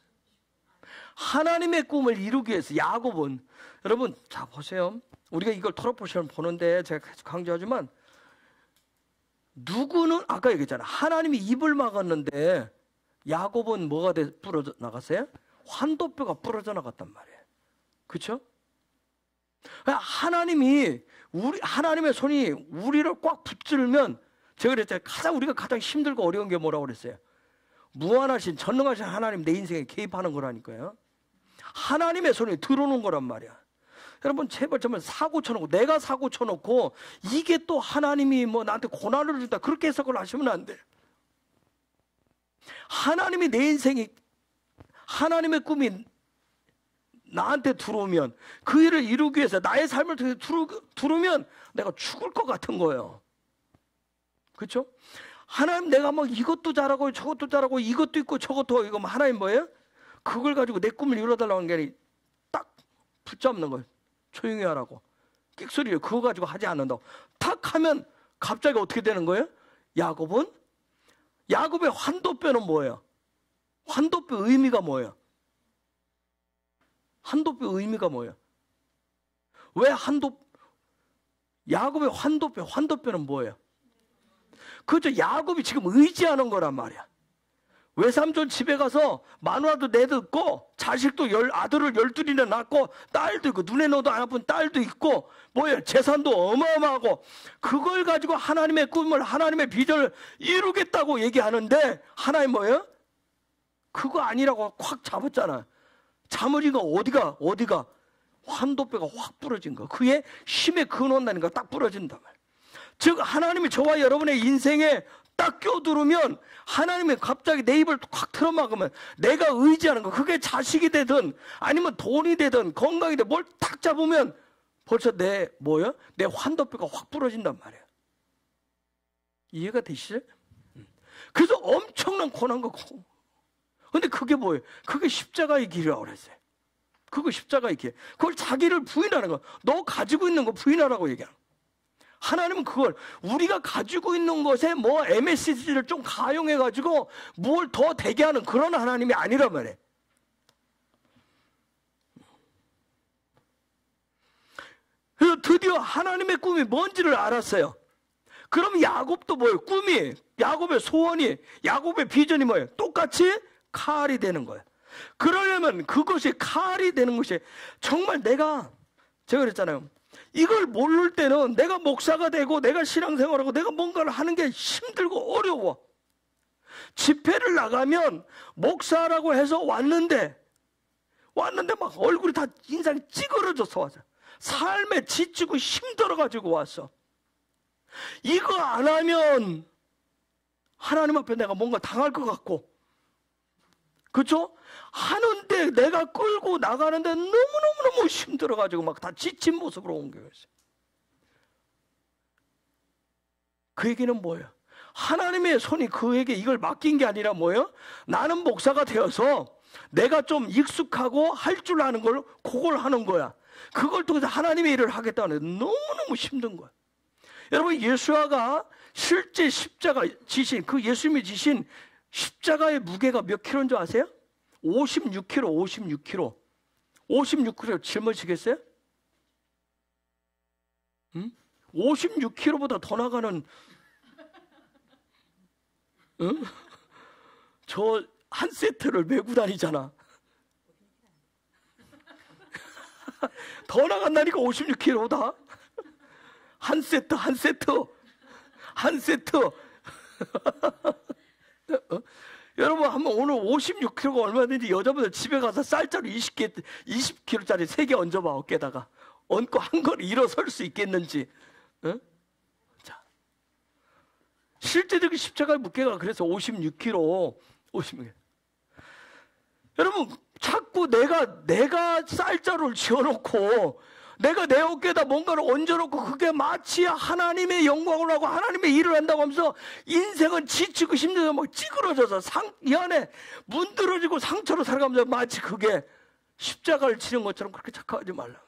하나님의 꿈을 이루기 위해서 야곱은, 여러분 자 보세요. 우리가 이걸 토로포션 보는데 제가 계속 강조하지만, 누구는 아까 얘기했잖아. 하나님이 입을 막았는데 야곱은 뭐가 부러져 나갔어요? 환도뼈가 부러져 나갔단 말이에요. 그렇죠? 하나님의 손이 우리를 꽉 붙들면, 제가 그랬잖아요. 우리가 가장 힘들고 어려운 게 뭐라고 그랬어요? 무한하신 전능하신 하나님 내 인생에 개입하는 거라니까요. 하나님의 손이 들어오는 거란 말이야. 여러분 제발 정말 사고 쳐놓고, 내가 사고 쳐놓고 이게 또 하나님이 뭐 나한테 고난을 준다 그렇게 해석을 하시면 안 돼. 하나님이 내 인생이, 하나님의 꿈이 나한테 들어오면, 그 일을 이루기 위해서 나의 삶을 통해서 들어오면 내가 죽을 것 같은 거예요. 그렇죠? 하나님, 내가 막 이것도 잘하고 저것도 잘하고 이것도 있고 저것도 이거, 하나님 뭐예요? 그걸 가지고 내 꿈을 이루어달라고 하는 게 아니라 딱 붙잡는 거예요. 조용히 하라고. 끽소리를 그거 가지고 하지 않는다고. 탁 하면 갑자기 어떻게 되는 거예요? 야곱의 환도뼈는 뭐예요? 환도뼈 의미가 뭐예요? 환도뼈 의미가 뭐예요? 왜 야곱의 환도뼈는 뭐예요? 그죠? 야곱이 지금 의지하는 거란 말이야. 외삼촌 집에 가서 마누라도 내듣고 자식도 아들을 12이나 낳고 딸도 있고 눈에 넣어도 안 아픈 딸도 있고 뭐예요? 재산도 어마어마하고 그걸 가지고 하나님의 꿈을 하나님의 비전을 이루겠다고 얘기하는데 하나님 뭐예요? 그거 아니라고 확 잡았잖아. 자머리가 어디가 환도뼈가 확 부러진 거. 그의 힘의 근원다니까 딱 부러진단 말이야. 즉 하나님이 저와 여러분의 인생에 딱 껴들으면 하나님이 갑자기 내 입을 확 틀어막으면 내가 의지하는 거 그게 자식이 되든 아니면 돈이 되든 건강이 되든 뭘 딱 잡으면 벌써 내 환도뼈가 확 부러진단 말이에요. 이해가 되시죠? 그래서 엄청난 고난과 근데 그게 뭐예요? 그게 십자가의 길이라고 그랬어요. 그거 십자가의 길. 그걸 자기를 부인하는 거. 너 가지고 있는 거 부인하라고 얘기하는 거. 하나님은 그걸 우리가 가지고 있는 것에 MSG를 좀 가용해가지고 뭘 더 되게 하는 그런 하나님이 아니란 말이에요. 그래서 드디어 하나님의 꿈이 뭔지를 알았어요. 그럼 야곱도 뭐예요? 꿈이, 야곱의 소원이, 야곱의 비전이 뭐예요? 똑같이 칼이 되는 거예요. 그러려면 그것이 칼이 되는 것이 정말 제가 그랬잖아요. 이걸 모를 때는 내가 목사가 되고 내가 신앙생활하고 내가 뭔가를 하는 게 힘들고 어려워. 집회를 나가면 목사라고 해서 왔는데 막 얼굴이 다 인상이 찌그러져서 왔어. 삶에 지치고 힘들어가지고 왔어. 이거 안 하면 하나님 앞에 내가 뭔가 당할 것 같고 그렇죠? 하는데 내가 끌고 나가는데 너무너무 힘들어가지고 막 다 지친 모습으로 옮겨갔어요. 그 얘기는 뭐예요? 하나님의 손이 그에게 이걸 맡긴 게 아니라 뭐예요? 나는 목사가 되어서 내가 좀 익숙하고 할 줄 아는 걸 그걸 하는 거야. 그걸 통해서 하나님의 일을 하겠다는 너무너무 힘든 거야. 여러분 예수아가 실제 십자가 지신 그 예수님이 지신 십자가의 무게가 몇 킬로인 줄 아세요? 56kg. 56kg 짊어지겠어요? 56kg보다 더 나가는 저 한 세트를 메고 다니잖아. 더 나간다니까 56kg보다. 한 세트. 여러분 한번 오늘 56kg가 얼마든지 여자분들 집에 가서 쌀자루 20kg짜리 3개 얹어봐. 어깨다가 얹고 한 걸 일어설 수 있겠는지. 자, 실제적인 십자가의 무게가 그래서 56kg. 여러분 자꾸 내가 쌀자루를 지어놓고 내가 내 어깨에다 뭔가를 얹어놓고 그게 마치 하나님의 영광을 하고 하나님의 일을 한다고 하면서 인생은 지치고 힘들어서 막 찌그러져서 이 안에 문드러지고 상처로 살아가면서 마치 그게 십자가를 치는 것처럼 그렇게 착각하지 말라.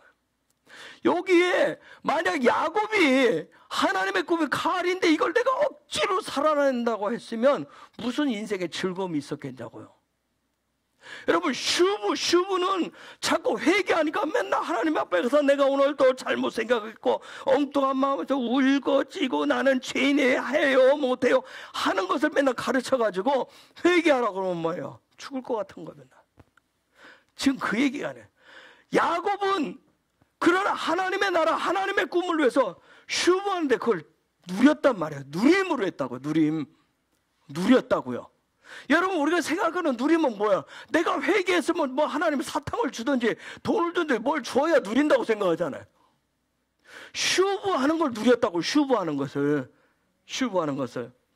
여기에 만약 야곱이 하나님의 꿈이 칼인데 이걸 내가 억지로 살아낸다고 했으면 무슨 인생에 즐거움이 있었겠냐고요. 여러분 슈브는 자꾸 회개하니까 맨날 하나님 앞에 가서 내가 오늘도 잘못 생각했고 엉뚱한 마음에서 울고 찌고 나는 죄인이에요 해요 못해요 하는 것을 맨날 가르쳐가지고 회개하라고 그러면 뭐예요? 죽을 것 같은 거 맨날. 지금 그 얘기가 아니에요. 야곱은 그러나 하나님의 나라 하나님의 꿈을 위해서 슈브하는데 그걸 누렸단 말이에요. 누림으로 했다고요. 누렸다고요. 여러분 우리가 생각하는 누림은 뭐야? 내가 회개했으면 뭐 하나님이 사탕을 주든지 돈을 주든지 뭘 줘야 누린다고 생각하잖아요. 슈브하는 걸 누렸다고. 슈브하는 것을.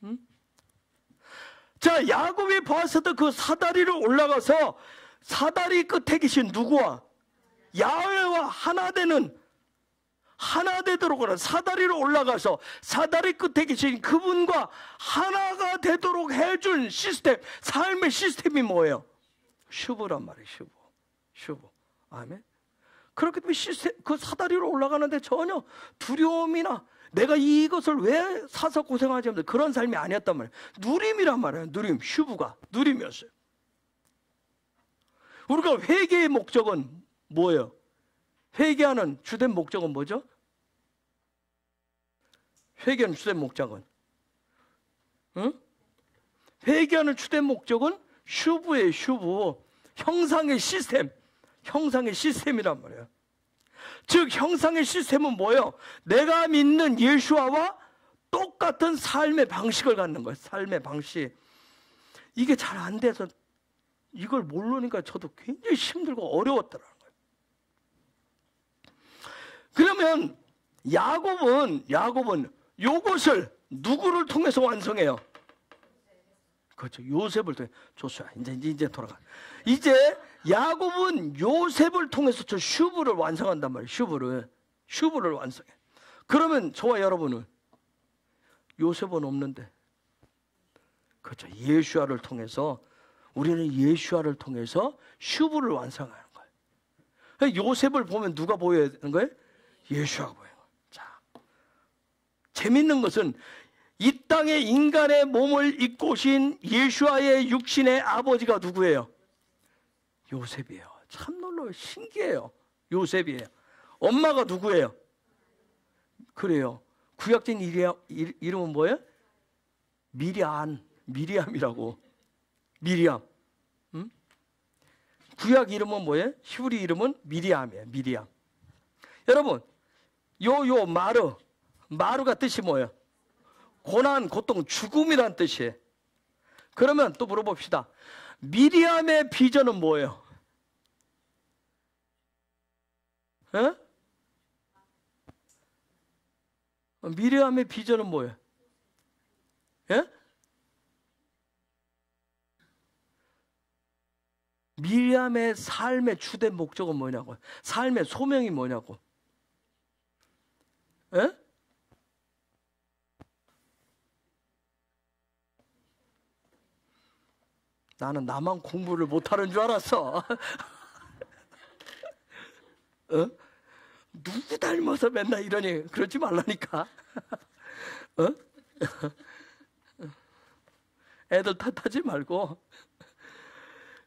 응? 자, 야곱이 봤었던 그 사다리를 올라가서 사다리 끝에 계신 누구와? 야훼와 하나 되도록 하는 사다리로 올라가서 사다리 끝에 계신 그분과 하나가 되도록 해준 시스템, 삶의 시스템이 뭐예요? 슈브란 말이에요. 슈브. 아멘. 그렇기 때문에 그 사다리로 올라가는데 전혀 두려움이나 내가 이것을 왜 사서 고생하지 않는다 그런 삶이 아니었단 말이에요. 누림이란 말이에요. 누림. 슈브가 누림이었어요. 우리가 회개의 목적은 뭐예요? 회개하는 주된 목적은 뭐죠? 회개하는 주된 목적은? 응? 회개하는 주된 목적은 슈브예요, 슈브. 형상의 시스템. 형상의 시스템이란 말이에요. 즉 형상의 시스템은 뭐예요? 내가 믿는 예수와와 똑같은 삶의 방식을 갖는 거예요. 삶의 방식. 이게 잘 안 돼서 이걸 모르니까 저도 굉장히 힘들고 어려웠더라는 거예요. 그러면 야곱은 요것을 누구를 통해서 완성해요? 그렇죠. 요셉을 통해. 조수야, 이제 돌아가. 이제 야곱은 요셉을 통해서 저 슈브를 완성한단 말이에요. 슈브를 완성해. 그러면 저와 여러분은 요셉은 없는데, 그렇죠. 예수아를 통해서, 우리는 예수아를 통해서 슈브를 완성하는 거예요. 요셉을 보면 누가 보여야 되는 거예요? 예수아가 보여요. 자, 재밌는 것은 이 땅에 인간의 몸을 입고 오신 예수아의 육신의 아버지가 누구예요? 요셉이에요. 참 놀라워요. 신기해요. 요셉이에요. 엄마가 누구예요? 그래요. 구약적인 이름은 뭐예요? 미리암이라고. 미리암. 응? 구약 이름은 뭐예요? 히브리 이름은 미리암이에요. 미리암. 여러분, 마르가 뜻이 뭐예요? 고난, 고통, 죽음이란 뜻이에요. 그러면 또 물어봅시다. 미리암의 비전은 뭐예요? 에? 미리암의 비전은 뭐예요? 예? 미리암의 삶의 주된 목적은 뭐냐고. 삶의 소명이 뭐냐고. 예? 나는 나만 공부를 못하는 줄 알았어. 어? 누구 닮아서 맨날 이러니. 그러지 말라니까. 어? 애들 탓하지 말고.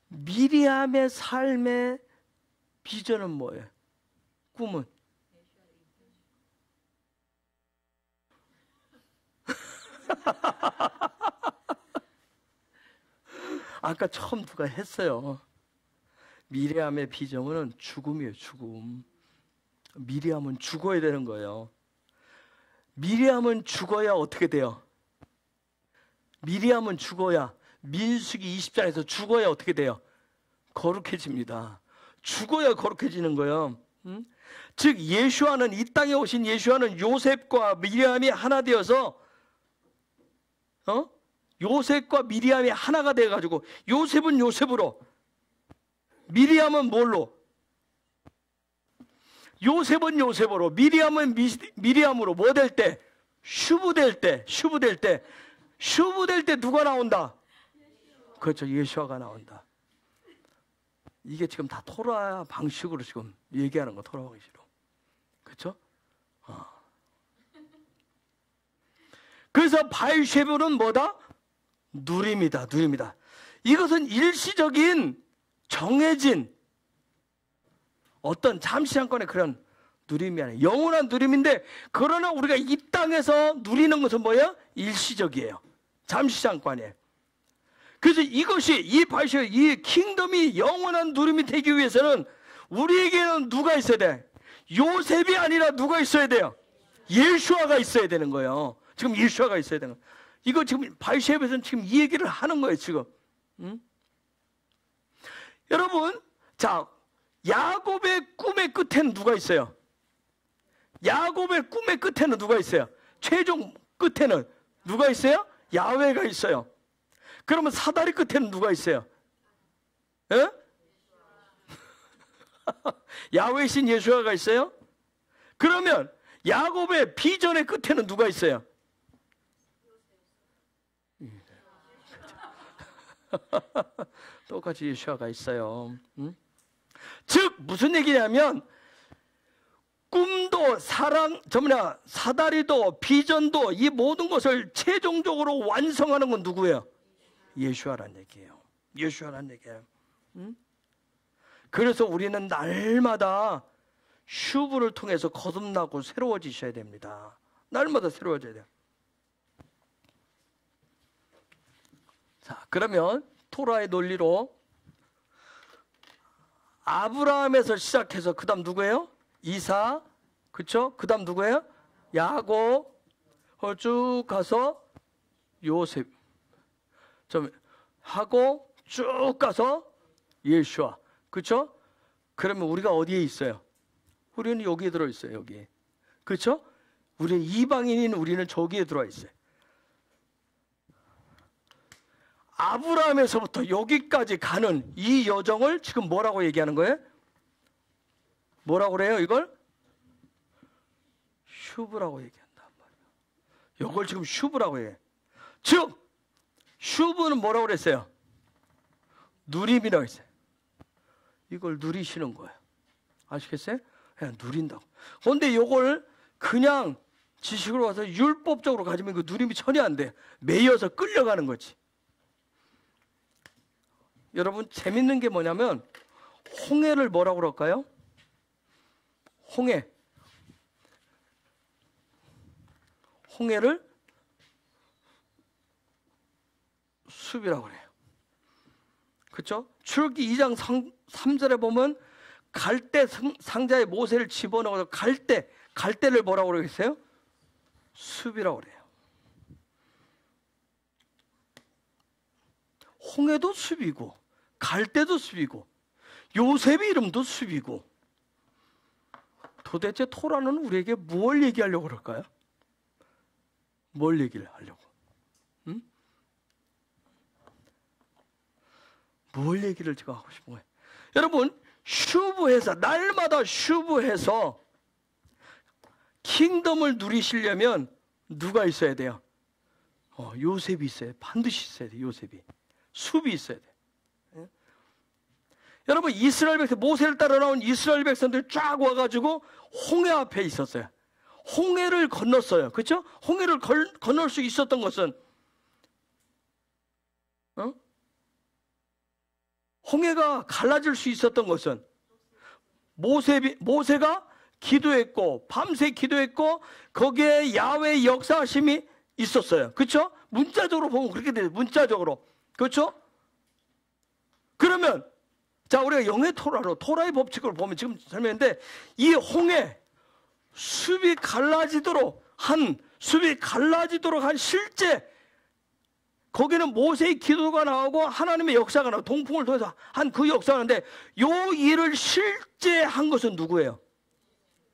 미리암의 삶의 비전은 뭐예요? 꿈은? 아까 처음 누가 했어요. 미리암의 비전은 죽음이에요. 죽음. 미리암은 죽어야 되는 거예요. 미리암은 죽어야 어떻게 돼요? 미리암은 죽어야, 민수기 20장에서 죽어야 어떻게 돼요? 거룩해집니다. 죽어야 거룩해지는 거예요. 즉 예수와는, 이 땅에 오신 예수와는 요셉과 미리암이 하나 되어서 요셉과 미리암이 하나가 돼가지고, 요셉은 요셉으로, 미리암은 뭘로? 요셉은 요셉으로, 미리암은 미리암으로. 뭐 될 때? 슈브 될 때 누가 나온다? 그렇죠. 예수아가 나온다. 이게 지금 다 토라 방식으로 지금 얘기하는 거, 토라 방식으로. 그렇죠? 그래서 바이쉐브는 뭐다? 누림이다. 이것은 일시적인 정해진 어떤 잠시 잠깐의 그런 누림이 아니에요. 영원한 누림인데, 그러나 우리가 이 땅에서 누리는 것은 뭐예요? 일시적이에요. 잠시 잠깐이에요. 그래서 이것이, 이 킹덤이 영원한 누림이 되기 위해서는 우리에게는 누가 있어야 돼? 요셉이 아니라 누가 있어야 돼요? 예수아가 있어야 되는 거예요. 지금 예수아가 있어야 되는 거예요. 이거 지금 바이셉에서는 지금 이 얘기를 하는 거예요, 지금. 여러분, 자, 야곱의 꿈의 끝에는 누가 있어요? 야곱의 꿈의 끝에는 누가 있어요? 최종 끝에는 누가 있어요? 야훼가 있어요. 그러면 사다리 끝에는 누가 있어요? 예? 야훼신 예수아가 있어요? 그러면 야곱의 비전의 끝에는 누가 있어요? 똑같이 예수아가 있어요. 즉 무슨 얘기냐면, 꿈도 사다리도 비전도 이 모든 것을 최종적으로 완성하는 건 누구예요? 예수아란 얘기예요. 예수아란 얘기예요. 그래서 우리는 날마다 슈브를 통해서 거듭나고 새로워지셔야 됩니다. 날마다 새로워져야 돼요. 자, 그러면 토라의 논리로 아브라함에서 시작해서 그 다음 누구예요? 이사, 그쵸? 그 다음 누구예요? 야곱, 쭉 가서 요셉, 좀 하고 쭉 가서 예수와, 그쵸? 그러면 우리가 어디에 있어요? 우리는 여기에 들어있어요. 여기에, 그쵸? 우리는 이방인인 우리는 저기에 들어와 있어요. 아브라함에서부터 여기까지 가는 이 여정을 지금 뭐라고 얘기하는 거예요? 뭐라고 그래요? 이걸 슈브라고 얘기한단 말이에요. 이걸 지금 슈브라고 해요. 즉 슈브는 뭐라고 그랬어요? 누림이라고 했어요. 이걸 누리시는 거예요. 아시겠어요? 그냥 누린다고. 그런데 이걸 그냥 지식으로 와서 율법적으로 가지면 그 누림이 전혀 안 돼. 매여서 끌려가는 거지. 여러분 재밌는 게 뭐냐면 홍해를 뭐라고 그럴까요? 홍해를 숲이라고 그래요. 그렇죠? 출애굽기 2장 3절에 보면 갈대 상자에 모세를 집어넣어서 갈대를 뭐라고 그러겠어요? 숲이라고 그래요. 홍해도 숲이고 갈대도 숲이고 요셉의 이름도 숲이고 도대체 토라는 우리에게 뭘 얘기하려고 그럴까요? 뭘 얘기를 하려고? 응? 뭘 얘기를 제가 하고 싶은 거예요? 여러분 슈브해서 날마다 슈브해서 킹덤을 누리시려면 누가 있어야 돼요? 요셉이 있어야 돼요. 반드시 있어야 돼요. 요셉이. 숲이 있어야 돼요. 예? 여러분 이스라엘 백성 모세를 따라 나온 이스라엘 백성들 쫙 와가지고 홍해 앞에 있었어요. 홍해를 건넜어요. 그렇죠? 홍해를 건널 수 있었던 것은 홍해가 갈라질 수 있었던 것은 모세가 기도했고 밤새 기도했고 거기에 야훼의 역사하심이 있었어요. 그렇죠? 문자적으로 보면 그렇게 돼요. 문자적으로. 그렇죠? 그러면 자 우리가 영의 토라의 법칙을 보면 지금 설명했는데 이 홍해 숲이 갈라지도록 한 실제 거기는 모세의 기도가 나오고 하나님의 역사가 나오고 동풍을 통해서 한 그 역사가 나오는데 요 일을 실제 한 것은 누구예요?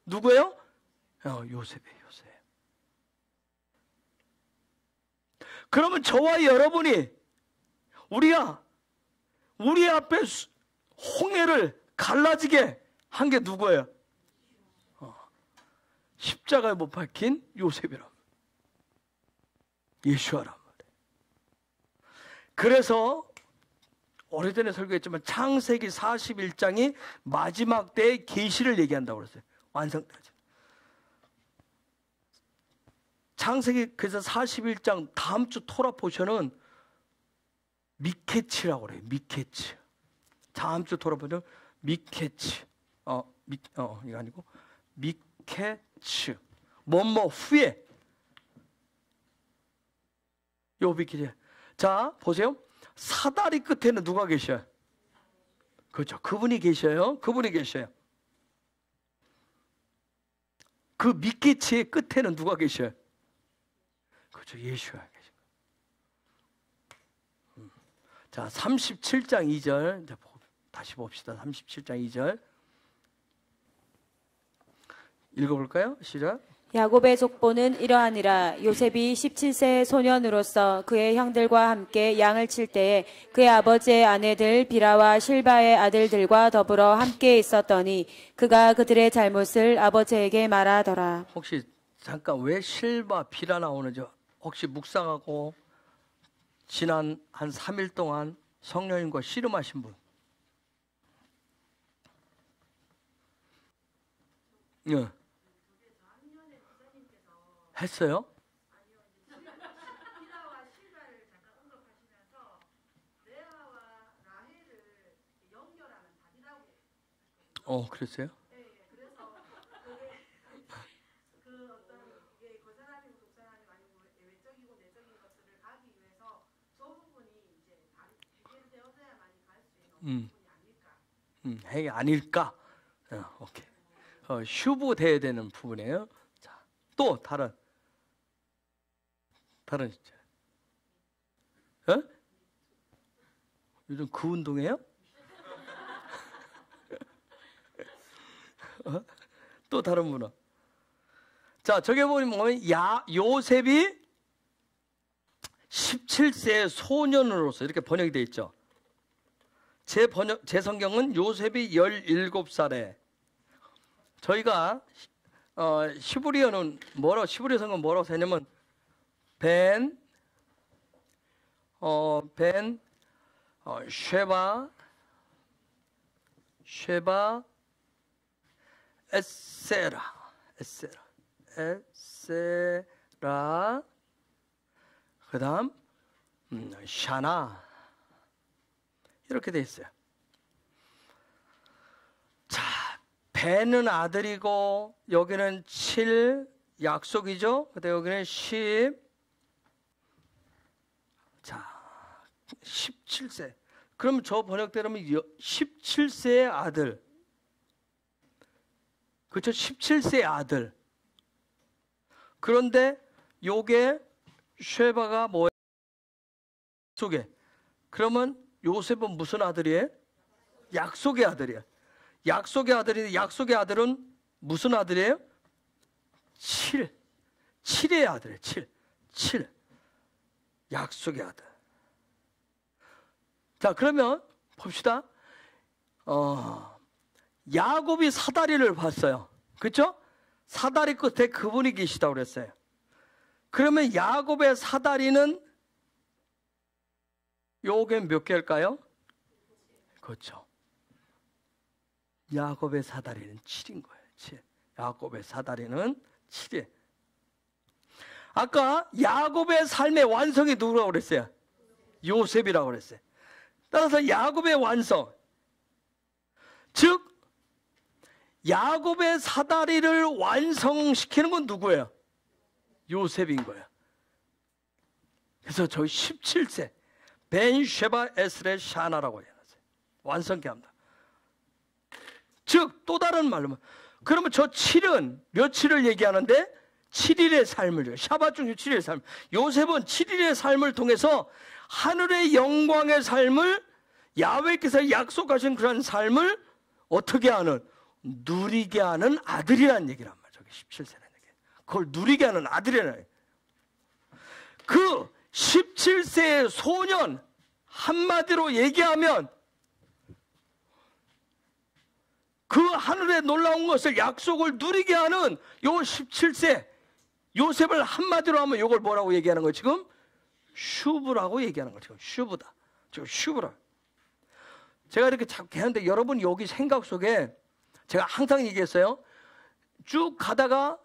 누구예요? 요셉이에요. 요셉. 그러면 저와 여러분이 우리 앞에 홍해를 갈라지게 한 게 누구예요? 십자가에 못 박힌 요셉이라. 예수아라. 그래서 오래전에 설교했지만 창세기 41장이 마지막 때의 계시를 얘기한다고 그랬어요. 완성되지. 창세기 그래서 41장 다음 주 토라 포션은 미케치라고 그래요. 미케치. 다음 주 토라 포션은 미케치. 이거 아니고 미케치. 뭐뭐 후에. 요 미케치. 자, 보세요. 사다리 끝에는 누가 계셔요? 그렇죠. 그분이 계셔요. 그분이 계셔요. 그 미케치의 끝에는 누가 계셔요? 그렇죠. 예수가 계신 거예요. 자, 37장 2절. 다시 봅시다. 37장 2절. 읽어볼까요? 시작. 야곱의 족보는 이러하니라. 요셉이 17세의 소년으로서 그의 형들과 함께 양을 칠 때에 그의 아버지의 아내들 비라와 실바의 아들들과 더불어 함께 있었더니 그가 그들의 잘못을 아버지에게 말하더라. 혹시 잠깐 왜 실바 비라 나오는지 혹시 묵상하고 지난 한 3일 동안 성령님과 씨름하신 분? 예. 했어요? 그랬어요? 행위 아닐까? 오케이. 슈브 돼야 되는 부분이에요. 자, 또 다른 진짜. 요즘 그 운동해요? 또 다른 문화. 자, 저기 보면 요셉이 17세의 소년으로서 이렇게 번역이 되어 있죠. 제 성경은 요셉이 17살에, 저희가 시브리어는 시브리어 성경 뭐라고 했냐면 쉐바 에세라 그 다음 샤나 이렇게 돼 있어요. 자, 벤은 아들이고 여기는 7 약속이죠. 근데 여기는 10. 자, 17세. 그럼 저 번역대로면 17세의 아들. 그렇죠? 17세의 아들. 그런데 요게 쉐바가 뭐예요? 약속에. 그러면 요셉은 무슨 아들이에요? 약속의 아들이에요. 약속의 아들인데 약속의 아들은 무슨 아들이에요? 7의 아들이에요. 7. 약속의 아들. 자, 그러면 봅시다. 야곱이 사다리를 봤어요. 그렇죠? 사다리 끝에 그분이 계시다고 그랬어요. 그러면 야곱의 사다리는 요게 몇 개일까요? 그렇죠. 야곱의 사다리는 7인 거예요. 7. 야곱의 사다리는 7이에요. 아까 야곱의 삶의 완성이 누구라고 그랬어요? 요셉이라고 그랬어요. 따라서 야곱의 완성, 즉 야곱의 사다리를 완성시키는 건 누구예요? 요셉인 거예요. 그래서 저희 17세 벤쉐바 에스레 샤나라고 해놨어요. 완성케 합니다. 즉 또 다른 말로, 그러면 저 7은 며칠을 얘기하는데 7일의 삶을, 샤밧 중에 7일의 삶. 요셉은 7일의 삶을 통해서 하늘의 영광의 삶을, 야훼께서 약속하신 그런 삶을 어떻게 하는, 누리게 하는 아들이라는 얘기란 말이에요. 저기 17세라는 얘기. 그걸 누리게 하는 아들이라는 얘기. 그 17세의 소년, 한마디로 얘기하면 그 하늘의 놀라운 것을, 약속을 누리게 하는 요 17세 요셉을 한마디로 하면 이걸 뭐라고 얘기하는 거예요? 지금 슈브라고 얘기하는 거죠. 슈브다. 지금 슈브라. 제가 이렇게 자꾸 하는데 여러분 여기 생각 속에 제가 항상 얘기했어요. 쭉 가다가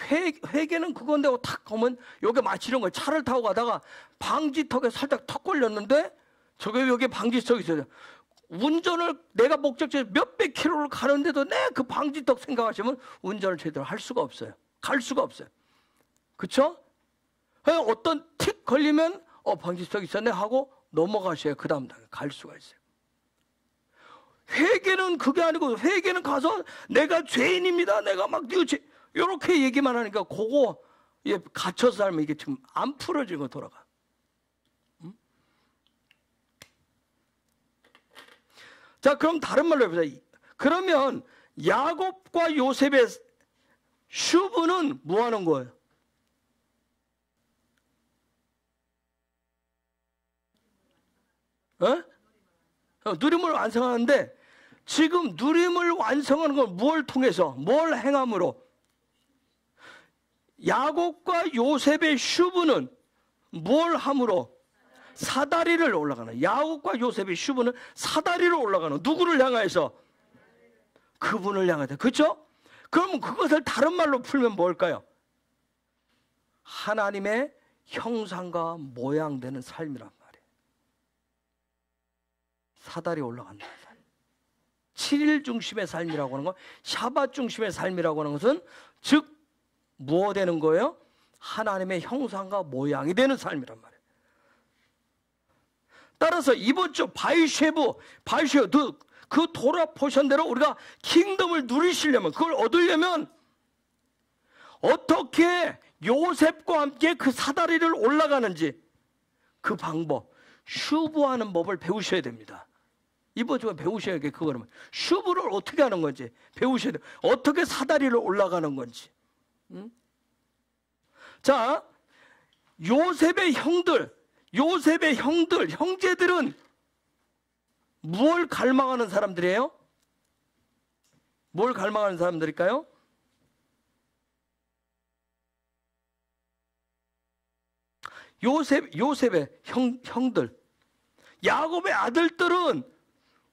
회계는 그건데 탁 가면 여기 마치 이런 거예요. 차를 타고 가다가 방지턱에 살짝 턱 걸렸는데 저게 여기 방지턱이 있어요. 운전을 내가 목적지에 몇백 킬로를 가는데도 내 그 방지턱 생각하시면 운전을 제대로 할 수가 없어요. 갈 수가 없어요. 그렇죠? 어떤 틱 걸리면 방지턱 있었네 하고 넘어가셔야 그 다음 단계 갈 수가 있어요. 회개는 그게 아니고, 회개는 가서 내가 죄인입니다, 내가 막 이렇게 얘기만 하니까 그거 갇혀서 살면 이게 지금 안 풀어지고 돌아가. 자, 그럼 다른 말로 해보자. 그러면 야곱과 요셉의 슈브는 뭐 하는 거예요? 누림을 완성하는데, 지금 누림을 완성하는 건 뭘 통해서, 뭘 행함으로? 야곱과 요셉의 슈브는 뭘 함으로? 사다리를 올라가는, 야곱과 요셉의 슈브는 사다리를 올라가는, 누구를 향해서? 그분을 향해서. 그렇죠? 그러면 그것을 다른 말로 풀면 뭘까요? 하나님의 형상과 모양되는 삶이란 말이에요. 사다리 올라간다. 7일 중심의 삶이라고 하는 건, 샤밧 중심의 삶이라고 하는 것은 즉 무엇 되는 거예요? 하나님의 형상과 모양이 되는 삶이란 말이에요. 따라서 이번 주 바이쉐브 그 토라 포션대로 우리가 킹덤을 누리시려면, 그걸 얻으려면 어떻게 요셉과 함께 그 사다리를 올라가는지 그 방법, 슈브하는 법을 배우셔야 됩니다. 이번 주에 배우셔야 돼. 그거는 슈브를 어떻게 하는 건지 배우셔야 돼. 어떻게 사다리를 올라가는 건지. 자, 요셉의 형제들은 무엇을 갈망하는 사람들이에요? 뭘 갈망하는 사람들일까요? 요셉의 형들, 야곱의 아들들은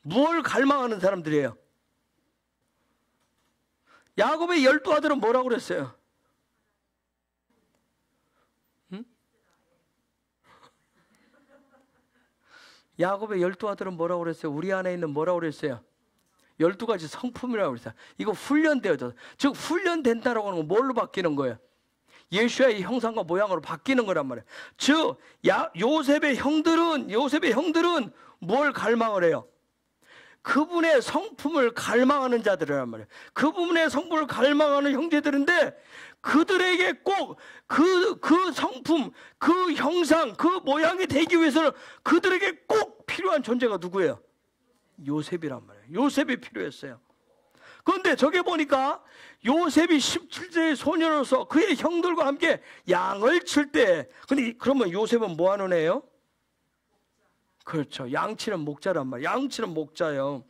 뭘 갈망하는 사람들이에요? 야곱의 12아들은 뭐라고 그랬어요? 야곱의 12아들은 뭐라고 그랬어요? 우리 안에 있는 뭐라고 그랬어요? 12가지 성품이라고 그랬어요. 이거 훈련되어져. 즉 훈련된다라고 하는 건 뭘로 바뀌는 거예요? 예수의 형상과 모양으로 바뀌는 거란 말이에요. 즉 요셉의 형들은 뭘 갈망을 해요? 그분의 성품을 갈망하는 자들이란 말이에요. 그분의 성품을 갈망하는 형제들인데, 그들에게 꼭 그 성품, 그 형상, 그 모양이 되기 위해서는 그들에게 꼭 필요한 존재가 누구예요? 요셉이란 말이에요. 요셉이 필요했어요. 그런데 저게 보니까 요셉이 17세의 소년으로서 그의 형들과 함께 양을 칠 때, 근데 그러면 요셉은 뭐 하는 애예요? 그렇죠. 양치는 목자란 말이에요. 양치는 목자예요.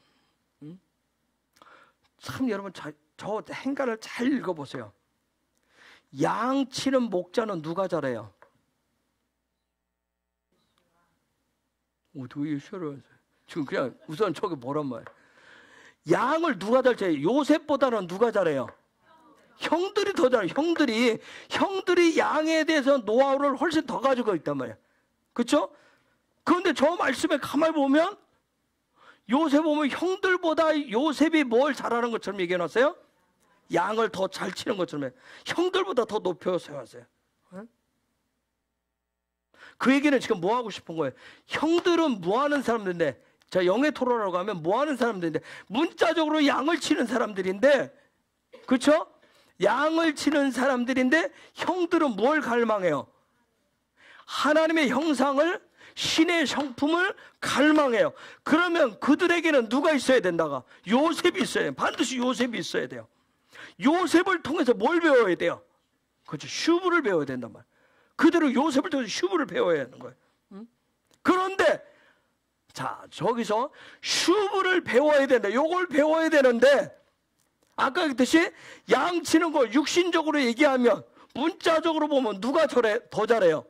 참 여러분 저 행간을 잘 읽어보세요. 양치는 목자는 누가 잘해요? 어떻게 예수를 지금 그냥 우선 저게 뭐란 말이에요? 양을 누가 잘 쳐요? 요셉보다는 누가 잘해요? 형들이 더 잘해요. 형들이 양에 대해서 노하우를 훨씬 더 가지고 있단 말이에요. 그렇죠? 그런데 저 말씀에 가만히 보면 요셉 보면 형들보다 요셉이 뭘 잘하는 것처럼 얘기해 놨어요? 양을 더 잘 치는 것처럼 형들보다 더 높여 세웠어요. 그 얘기는 지금 뭐 하고 싶은 거예요? 형들은 뭐 하는 사람들인데, 자 영의 토로라고 하면 뭐 하는 사람들인데, 문자적으로 양을 치는 사람들인데, 그렇죠? 양을 치는 사람들인데 형들은 뭘 갈망해요? 하나님의 형상을, 신의 성품을 갈망해요. 그러면 그들에게는 누가 있어야 된다가? 요셉이 있어야 돼요. 반드시 요셉이 있어야 돼요. 요셉을 통해서 뭘 배워야 돼요? 그렇죠. 슈브를 배워야 된단 말이에요. 그대로 요셉을 통해서 슈브를 배워야 하는 거예요. 그런데 자 저기서 슈브를 배워야 된다. 요걸 배워야 되는데, 아까 그랬듯이 양치는 거 육신적으로 얘기하면, 문자적으로 보면 누가 더 잘해요?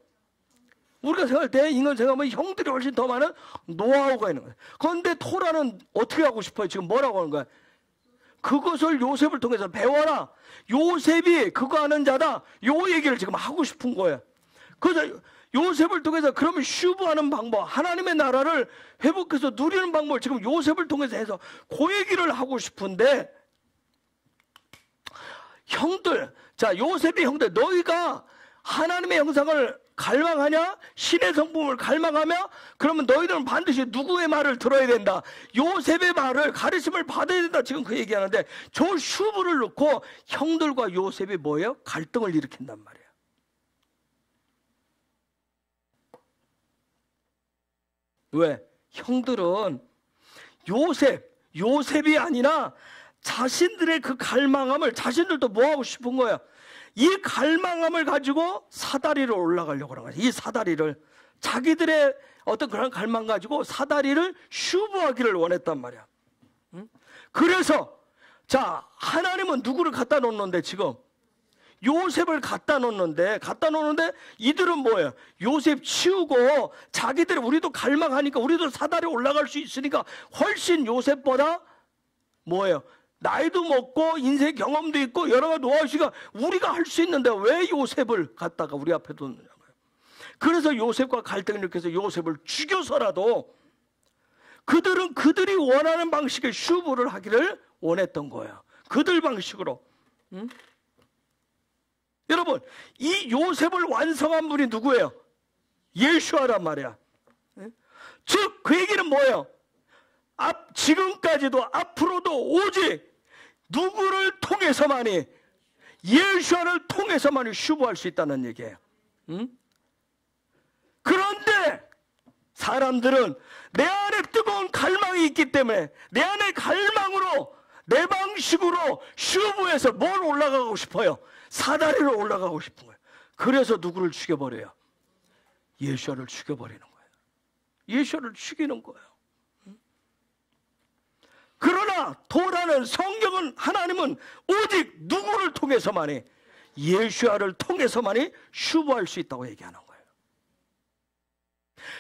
우리가 생각할 때, 인간 생각하면 형들이 훨씬 더 많은 노하우가 있는 거예요. 그런데 토라는 어떻게 하고 싶어요? 지금 뭐라고 하는 거야? 그것을 요셉을 통해서 배워라. 요셉이 그거 하는 자다. 요 얘기를 지금 하고 싶은 거예요. 그래서 요셉을 통해서 그러면 슈브하는 방법, 하나님의 나라를 회복해서 누리는 방법을 지금 요셉을 통해서 해서 그 얘기를 하고 싶은데, 형들, 자 요셉의 형들, 너희가 하나님의 형상을 갈망하냐? 신의 성품을 갈망하며? 그러면 너희들은 반드시 누구의 말을 들어야 된다? 요셉의 말을, 가르침을 받아야 된다. 지금 그 얘기하는데, 저 슈브를 놓고 형들과 요셉이 뭐예요? 갈등을 일으킨단 말이에요. 왜? 형들은 요셉이 아니라 자신들의 그 갈망함을, 자신들도 뭐 하고 싶은 거예요? 이 갈망함을 가지고 사다리를 올라가려고 하는 거예요. 이 사다리를, 자기들의 어떤 그런 갈망 가지고 사다리를 슈브하기를 원했단 말이야. 그래서 자 하나님은 누구를 갖다 놓는데, 지금 요셉을 갖다 놓는데 이들은 뭐예요? 요셉 치우고 자기들이, 우리도 갈망하니까, 우리도 사다리 올라갈 수 있으니까 훨씬 요셉보다 뭐예요? 나이도 먹고 인생 경험도 있고 여러 가지 노하우가 우리가 할 수 있는데 왜 요셉을 갖다가 우리 앞에 뒀느냐고요. 그래서 요셉과 갈등을 일으켜서 요셉을 죽여서라도 그들은 그들이 원하는 방식의 슈브를 하기를 원했던 거예요. 그들 방식으로. 여러분, 이 요셉을 완성한 분이 누구예요? 예수아란 말이야. 즉 그 얘기는 뭐예요? 지금까지도 앞으로도 오직 누구를 통해서만이, 예수를 통해서만이 슈브할 수 있다는 얘기예요. 그런데 사람들은 내 안에 뜨거운 갈망이 있기 때문에 내 안에 갈망으로 내 방식으로 슈브에서 뭘 올라가고 싶어요? 사다리로 올라가고 싶은 거예요. 그래서 누구를 죽여버려요? 예수를 죽여버리는 거예요. 예수를 죽이는 거예요. 그러나 도라는 성경은, 하나님은 오직 누구를 통해서만이, 예수를 통해서만이 슈브할 수 있다고 얘기하는 거예요.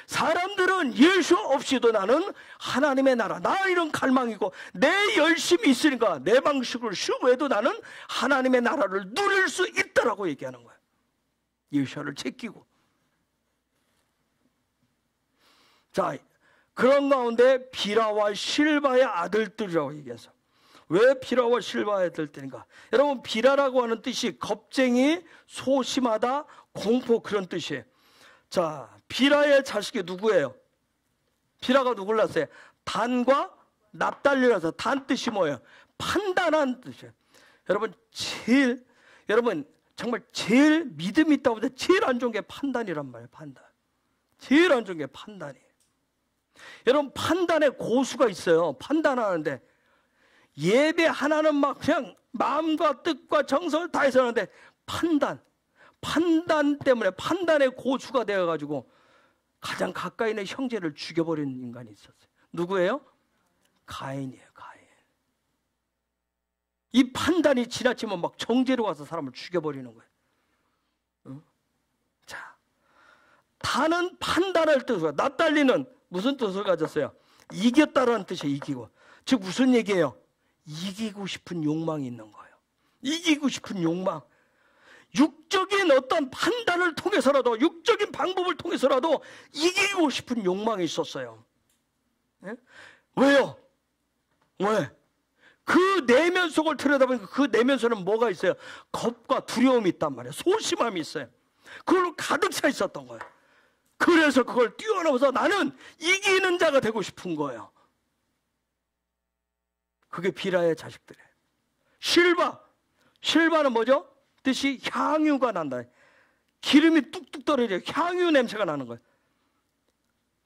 사람들은 예수 없이도 나는 하나님의 나라, 나 이런 갈망이고 내 열심이 있으니까 내 방식으로 슈브해도 나는 하나님의 나라를 누릴 수 있다라고 얘기하는 거예요. 예수를 제끼고. 자, 그런 가운데 비라와 실바의 아들들이라고 얘기해서, 왜 비라와 실바의 아들들인가? 여러분, 비라라고 하는 뜻이 겁쟁이, 소심하다, 공포, 그런 뜻이에요. 자, 비라의 자식이 누구예요? 비라가 누굴 낳았어요? 단과 납달리라서, 단 뜻이 뭐예요? 판단한 뜻이에요. 여러분 정말 제일 믿음 있다고 해서 제일 안 좋은 게 판단이란 말이에요. 판단. 제일 안 좋은 게 판단이에요. 여러분, 판단에 고수가 있어요. 판단하는데 예배 하나는 막 그냥 마음과 뜻과 정성을 다해서 하는데 판단 때문에, 판단의 고수가 되어가지고 가장 가까이 있는 형제를 죽여버린 인간이 있었어요. 누구예요? 가인이에요. 가인. 이 판단이 지나치면 막 정죄로 가서 사람을 죽여버리는 거예요. 자, 단은 판단할 뜻으로, 납달리는 무슨 뜻을 가졌어요? 이겼다라는 뜻이에요. 이기고. 즉 무슨 얘기예요? 이기고 싶은 욕망이 있는 거예요. 이기고 싶은 욕망. 육적인 어떤 판단을 통해서라도, 육적인 방법을 통해서라도 이기고 싶은 욕망이 있었어요. 네? 왜요? 왜? 그 내면 속을 들여다보니까 그 내면 속에는 뭐가 있어요? 겁과 두려움이 있단 말이에요. 소심함이 있어요. 그걸로 가득 차 있었던 거예요. 그래서 그걸 뛰어넘어서 나는 이기는 자가 되고 싶은 거예요. 그게 비라의 자식들이에요. 실바는 뭐죠? 뜻이 향유가 난다. 기름이 뚝뚝 떨어져요. 향유 냄새가 나는 거예요.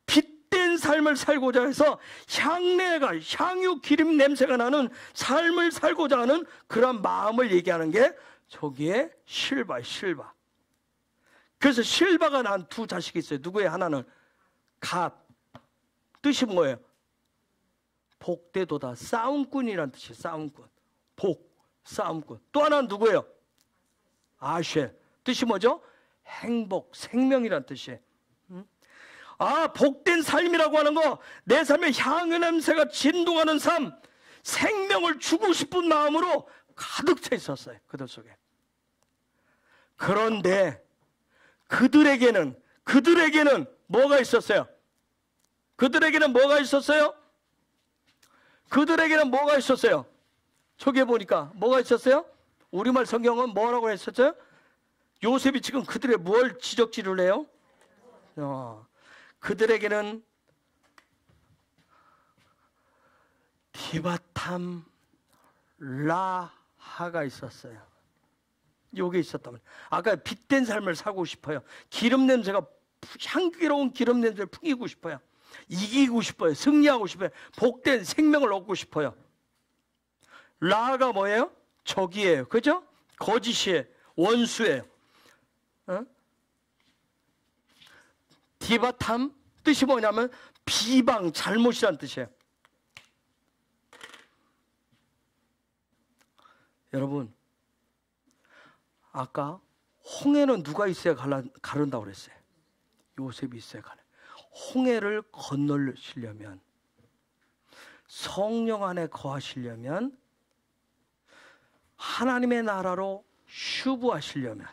빛된 삶을 살고자 해서 향유 기름 냄새가 나는 삶을 살고자 하는 그런 마음을 얘기하는 게 저기에 실바. 그래서 실바가 낳은 두 자식이 있어요. 누구예요? 하나는 갓. 뜻이 뭐예요? 복되도다. 싸움꾼이라는 뜻이에요. 싸움꾼. 싸움꾼. 또 하나는 누구예요? 아쉘. 뜻이 뭐죠? 행복, 생명이라는 뜻이에요. 복된 삶이라고 하는 거, 내 삶에 향유 냄새가 진동하는 삶, 생명을 주고 싶은 마음으로 가득 차 있었어요. 그들 속에. 그런데 그들에게는 뭐가 있었어요? 그들에게는 뭐가 있었어요? 저기에 보니까 뭐가 있었어요? 우리말 성경은 뭐라고 했었죠? 요셉이 지금 그들의 뭘 지적질을 해요? 그들에게는 디바탐 라하가 있었어요. 요게 있었단 말이에요. 아까 빛된 삶을 살고 싶어요. 기름 냄새가, 향기로운 기름 냄새를 풍기고 싶어요. 이기고 싶어요. 승리하고 싶어요. 복된 생명을 얻고 싶어요. 라가 뭐예요? 적이에요. 그죠? 거짓이에요. 원수예요. 디바탐 뜻이 뭐냐면 비방, 잘못이란 뜻이에요. 여러분, 아까 홍해는 누가 있어야 가른다고 그랬어요? 요셉이 있어야 가는. 홍해를 건너시려면, 성령 안에 거하시려면, 하나님의 나라로 슈브하시려면,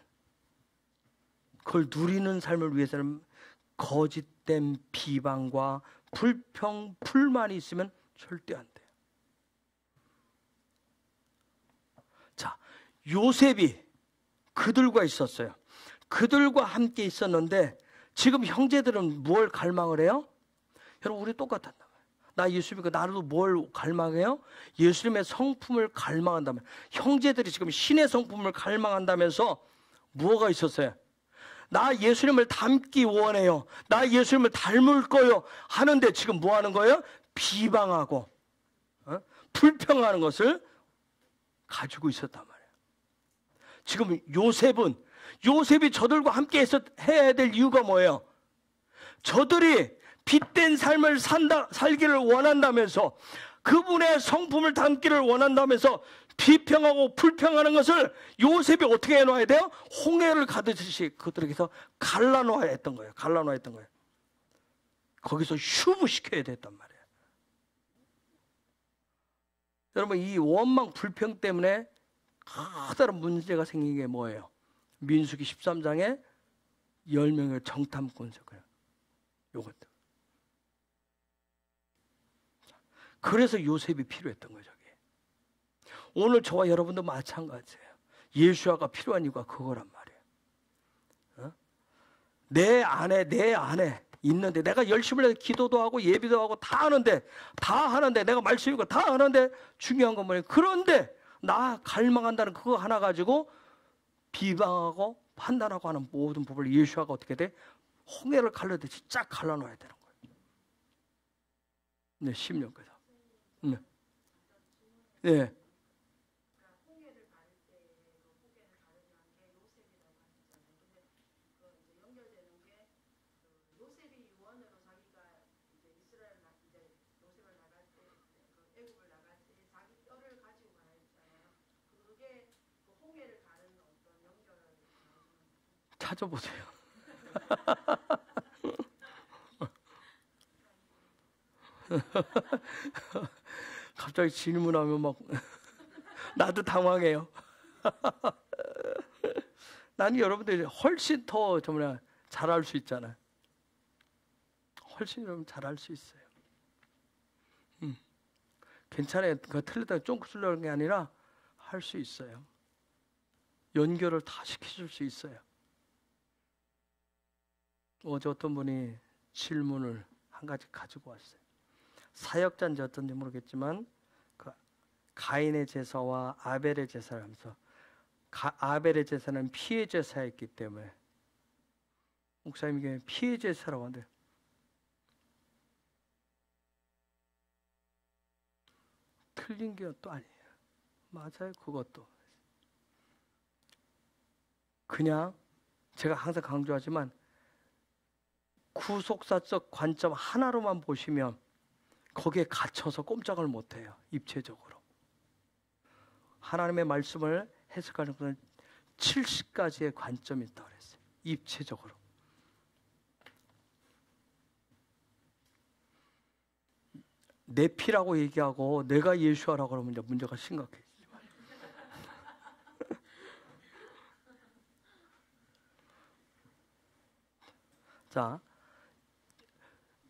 그걸 누리는 삶을 위해서는 거짓된 비방과 불평, 불만이 있으면 절대 안 돼요. 자, 요셉이 그들과 있었어요. 그들과 함께 있었는데 지금 형제들은 뭘 갈망을 해요? 여러분 우리 똑같단 말이에요. 나 예수 믿고 나도 뭘 갈망해요? 예수님의 성품을 갈망한다면, 형제들이 지금 신의 성품을 갈망한다면서 뭐가 있었어요? 나 예수님을 닮기 원해요. 나 예수님을 닮을 거요. 하는데 지금 뭐 하는 거예요? 비방하고 불평하는 것을 가지고 있었단 말이에요. 지금 요셉이 저들과 함께 해야 될 이유가 뭐예요? 저들이 빛된 삶을 살기를 원한다면서, 그분의 성품을 담기를 원한다면서 비평하고 불평하는 것을 요셉이 어떻게 해놓아야 돼요? 홍해를 가듯이 그들에게서 갈라놓아야 했던 거예요. 거기서 휴부시켜야 됐단 말이에요. 여러분, 이 원망 불평 때문에 커다란 문제가 생긴 게 뭐예요? 민수기 13장에 10명의 정탐꾼 사건. 요것들. 그래서 요셉이 필요했던 거죠. 오늘 저와 여러분도 마찬가지예요. 예수아가 필요한 이유가 그거란 말이에요. 내 안에 있는데, 내가 열심히 해서 기도도 하고 예비도 하고 다 하는데 내가 말씀이고 다 하는데 중요한 건 뭐예요? 그런데 나 갈망한다는 그거 하나 가지고 비방하고 판단하고 하는 모든 법을 예수아가 어떻게 돼? 홍해를 갈라듯이 쫙 갈라놔야 되는 거예요. 네, 10년까지. 네. 네. 찾아보세요. 갑자기 질문하면 막 나도 당황해요. 나는 여러분들이 훨씬 더 정말 잘할 수 있잖아요. 훨씬 여러분 잘할 수 있어요. 괜찮아요. 그 틀리다 쫑긋 쓰려는 게 아니라 할 수 있어요. 연결을 다 시켜줄 수 있어요. 어제 어떤 분이 질문을 한 가지 가지고 왔어요. 사역자인지 어떤지 모르겠지만 그 가인의 제사와 아벨의 제사를 하면서 아벨의 제사는 피해 제사였기 때문에 목사님 이게 피해 제사라고 하는데 틀린 게 또 아니에요. 맞아요. 그것도 그냥 제가 항상 강조하지만 구속사적 관점 하나로만 보시면 거기에 갇혀서 꼼짝을 못해요. 입체적으로. 하나님의 말씀을 해석하는 것은 70가지의 관점이 있다고 그랬어요. 입체적으로. 내 피라고 얘기하고 내가 예수하라고 그러면 이제 문제가 심각해지죠. 자,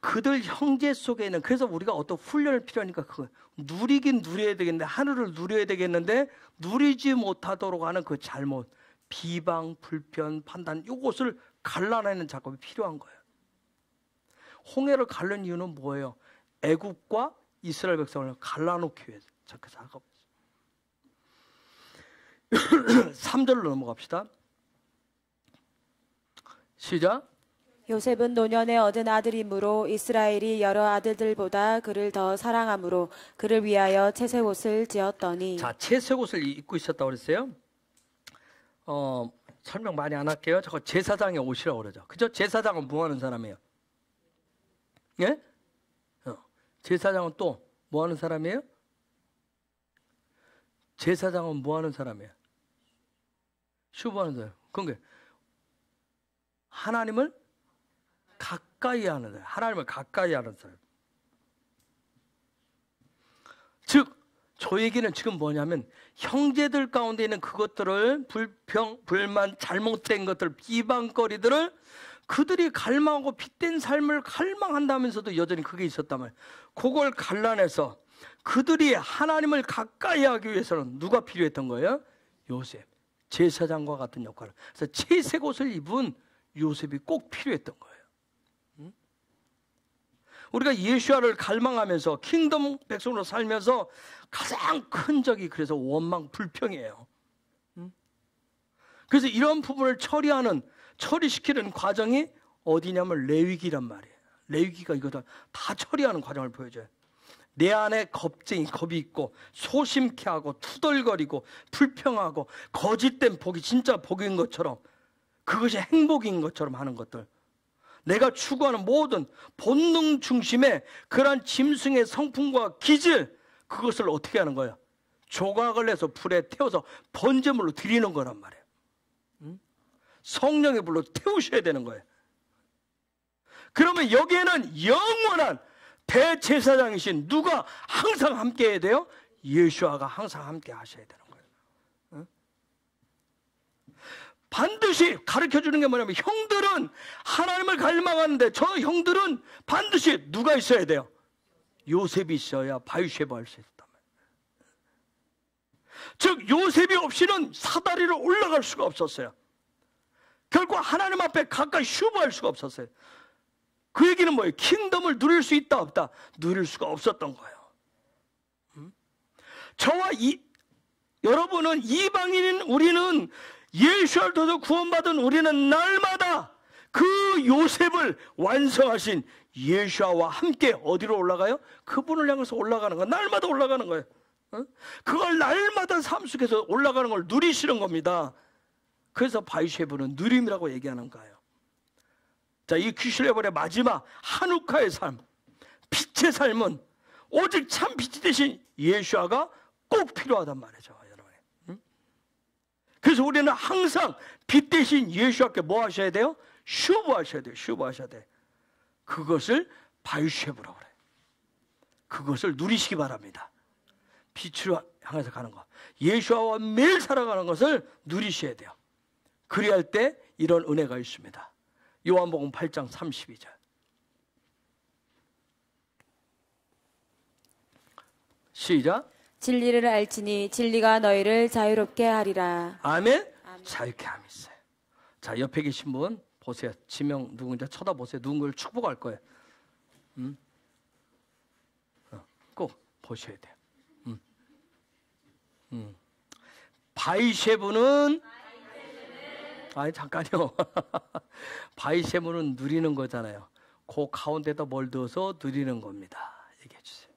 그들 형제 속에는, 그래서 우리가 어떤 훈련을 필요하니까 그거 누리긴 누려야 되겠는데, 하늘을 누려야 되겠는데 누리지 못하도록 하는 그 잘못, 비방, 불편, 판단, 이것을 갈라내는 작업이 필요한 거예요. 홍해를 갈른 이유는 뭐예요? 애굽과 이스라엘 백성을 갈라놓기 위해서 그 작업. 3절로 넘어갑시다. 시작. 요셉은 노년에 얻은 아들이므로 이스라엘이 여러 아들들보다 그를 더 사랑함으로 그를 위하여 채색 옷을 지었더니. 자, 채색 옷을 입고 있었다고 그랬어요. 설명 많이 안 할게요. 저거 제사장의 옷이라고 그러죠. 그죠? 제사장은 뭐 하는 사람이에요? 예? 제사장은 또 뭐 하는 사람이에요? 제사장은 뭐 하는 사람이에요? 슈브하는 사람. 그게 하나님을 가까이 하는 사람. 하나님을 가까이 하는 사람. 즉 저에게는 지금 뭐냐면 형제들 가운데 있는 그것들을 불평, 불만, 잘못된 것들, 비방거리들을 그들이 갈망하고 빛된 삶을 갈망한다면서도 여전히 그게 있었단 말이에요. 그걸 갈라내서 그들이 하나님을 가까이 하기 위해서는 누가 필요했던 거예요? 요셉. 제사장과 같은 역할을. 그래서 채색 옷을 입은 요셉이 꼭 필요했던 거예요. 우리가 예수와를 갈망하면서 킹덤 백성으로 살면서 가장 큰 적이 그래서 원망 불평이에요. 그래서 이런 부분을 처리시키는 과정이 어디냐면 레위기란 말이에요. 레위기가 이거다 다 처리하는 과정을 보여줘요. 내 안에 겁이 있고 소심케 하고 투덜거리고 불평하고 거짓된 복이 진짜 복인 것처럼, 그것이 행복인 것처럼 하는 것들, 내가 추구하는 모든 본능 중심의 그러한 짐승의 성품과 기질, 그것을 어떻게 하는 거예요? 조각을 내서 불에 태워서 번제물로 드리는 거란 말이에요. 성령의 불로 태우셔야 되는 거예요. 그러면 여기에는 영원한 대제사장이신 누가 항상 함께 해야 돼요? 예수와가 항상 함께 하셔야 되는 거예요. 반드시 가르쳐주는 게 뭐냐면, 형들은 하나님을 갈망하는데 저 형들은 반드시 누가 있어야 돼요? 요셉이 있어야 바위쉐바 할 수 있단 말이에요. 즉 요셉이 없이는 사다리로 올라갈 수가 없었어요. 결국 하나님 앞에 가까이 슈브할 수가 없었어요. 그 얘기는 뭐예요? 킹덤을 누릴 수 있다 없다? 누릴 수가 없었던 거예요. 저와 여러분은 이방인인 우리는, 예수를 통해서 구원받은 우리는 날마다 그 요셉을 완성하신 예수와 함께 어디로 올라가요? 그분을 향해서 올라가는 거예요. 날마다 올라가는 거예요. 그걸 날마다 삶 속에서 올라가는 걸 누리시는 겁니다. 그래서 바이쉐브는 누림이라고 얘기하는 거예요. 자, 이 귀실레벌의 마지막 한우카의 삶, 빛의 삶은 오직 참 빛이 되신 예수아가 꼭 필요하단 말이죠, 여러분. 그래서 우리는 항상 빛 대신 예수아께 뭐 하셔야 돼요? 슈브하셔야 돼요. 슈브하셔야 돼. 그것을 바이쉐브라고 그래요. 그것을 누리시기 바랍니다. 빛으로 향해서 가는 것, 예수아와 매일 살아가는 것을 누리셔야 돼요. 그리할 때 이런 은혜가 있습니다. 요한복음 8장 32절. 시작. 진리를 알지니 진리가 너희를 자유롭게 하리라. 아멘. 자유케 함이 있어요. 자, 옆에 계신 분 보세요. 지명 누군지 쳐다보세요. 누군가를 축복할 거예요. 꼭 보셔야 돼요. 바이쉐브는 아니 잠깐요. 바이쉐브는 누리는 거잖아요. 그 가운데다 뭘 넣어서 누리는 겁니다. 얘기해 주세요.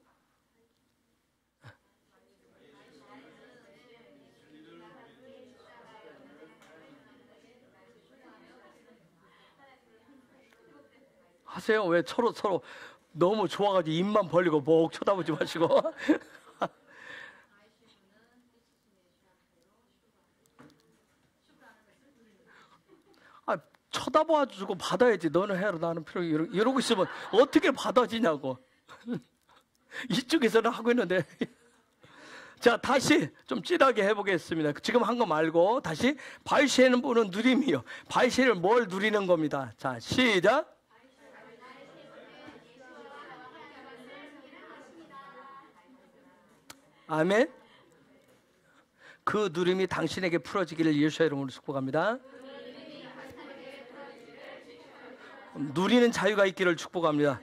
하세요. 왜 서로 너무 좋아가지고 입만 벌리고 목 쳐다보지 마시고. 쳐다봐주고 받아야지. 너는 해라, 나는 필요. 이러고 있으면 어떻게 받아지냐고. 이쪽에서는 하고 있는데. 자, 다시 좀 찌하게 해보겠습니다. 지금 한 거 말고 다시. 바이쉐는 분은 누림이요. 바이쉐를 뭘 누리는 겁니다. 자, 시작. 아멘. 그 누림이 당신에게 풀어지기를 예수의 이름으로 축복합니다. 누리는 자유가 있기를 축복합니다.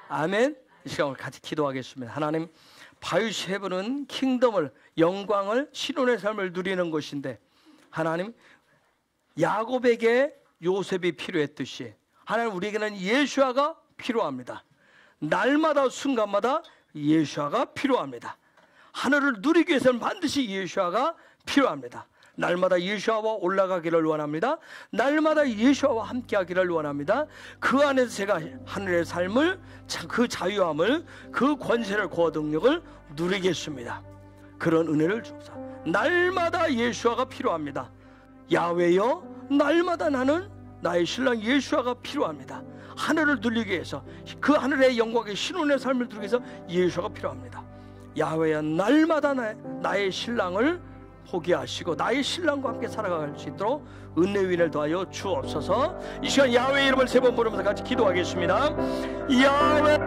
아멘. 이 시간 오늘 같이 기도하겠습니다. 하나님, 바이쉐브는 킹덤을, 영광을, 신혼의 삶을 누리는 것인데, 하나님, 야곱에게 요셉이 필요했듯이 하나님, 우리에게는 예수아가 필요합니다. 날마다 순간마다 예수아가 필요합니다. 하늘을 누리기 위해서는 반드시 예수아가 필요합니다. 날마다 예수아와 올라가기를 원합니다. 날마다 예수아와 함께하기를 원합니다. 그 안에서 제가 하늘의 삶을, 그 자유함을, 그 권세를, 그 능력을 누리겠습니다. 그런 은혜를 주옵소서. 날마다 예수아가 필요합니다. 야훼여, 날마다 나는 나의 신랑 예수아가 필요합니다. 하늘을 누리기 위해서, 그 하늘의 영광의 신혼의 삶을 누리기 위해서 예수아가 필요합니다. 야훼야, 날마다 나의 신랑을 포기하시고 나의 신랑과 함께 살아갈 수 있도록 은혜위를 더하여 주옵소서. 이 시간 야훼 이름을 세 번 부르면서 같이 기도하겠습니다. 야훼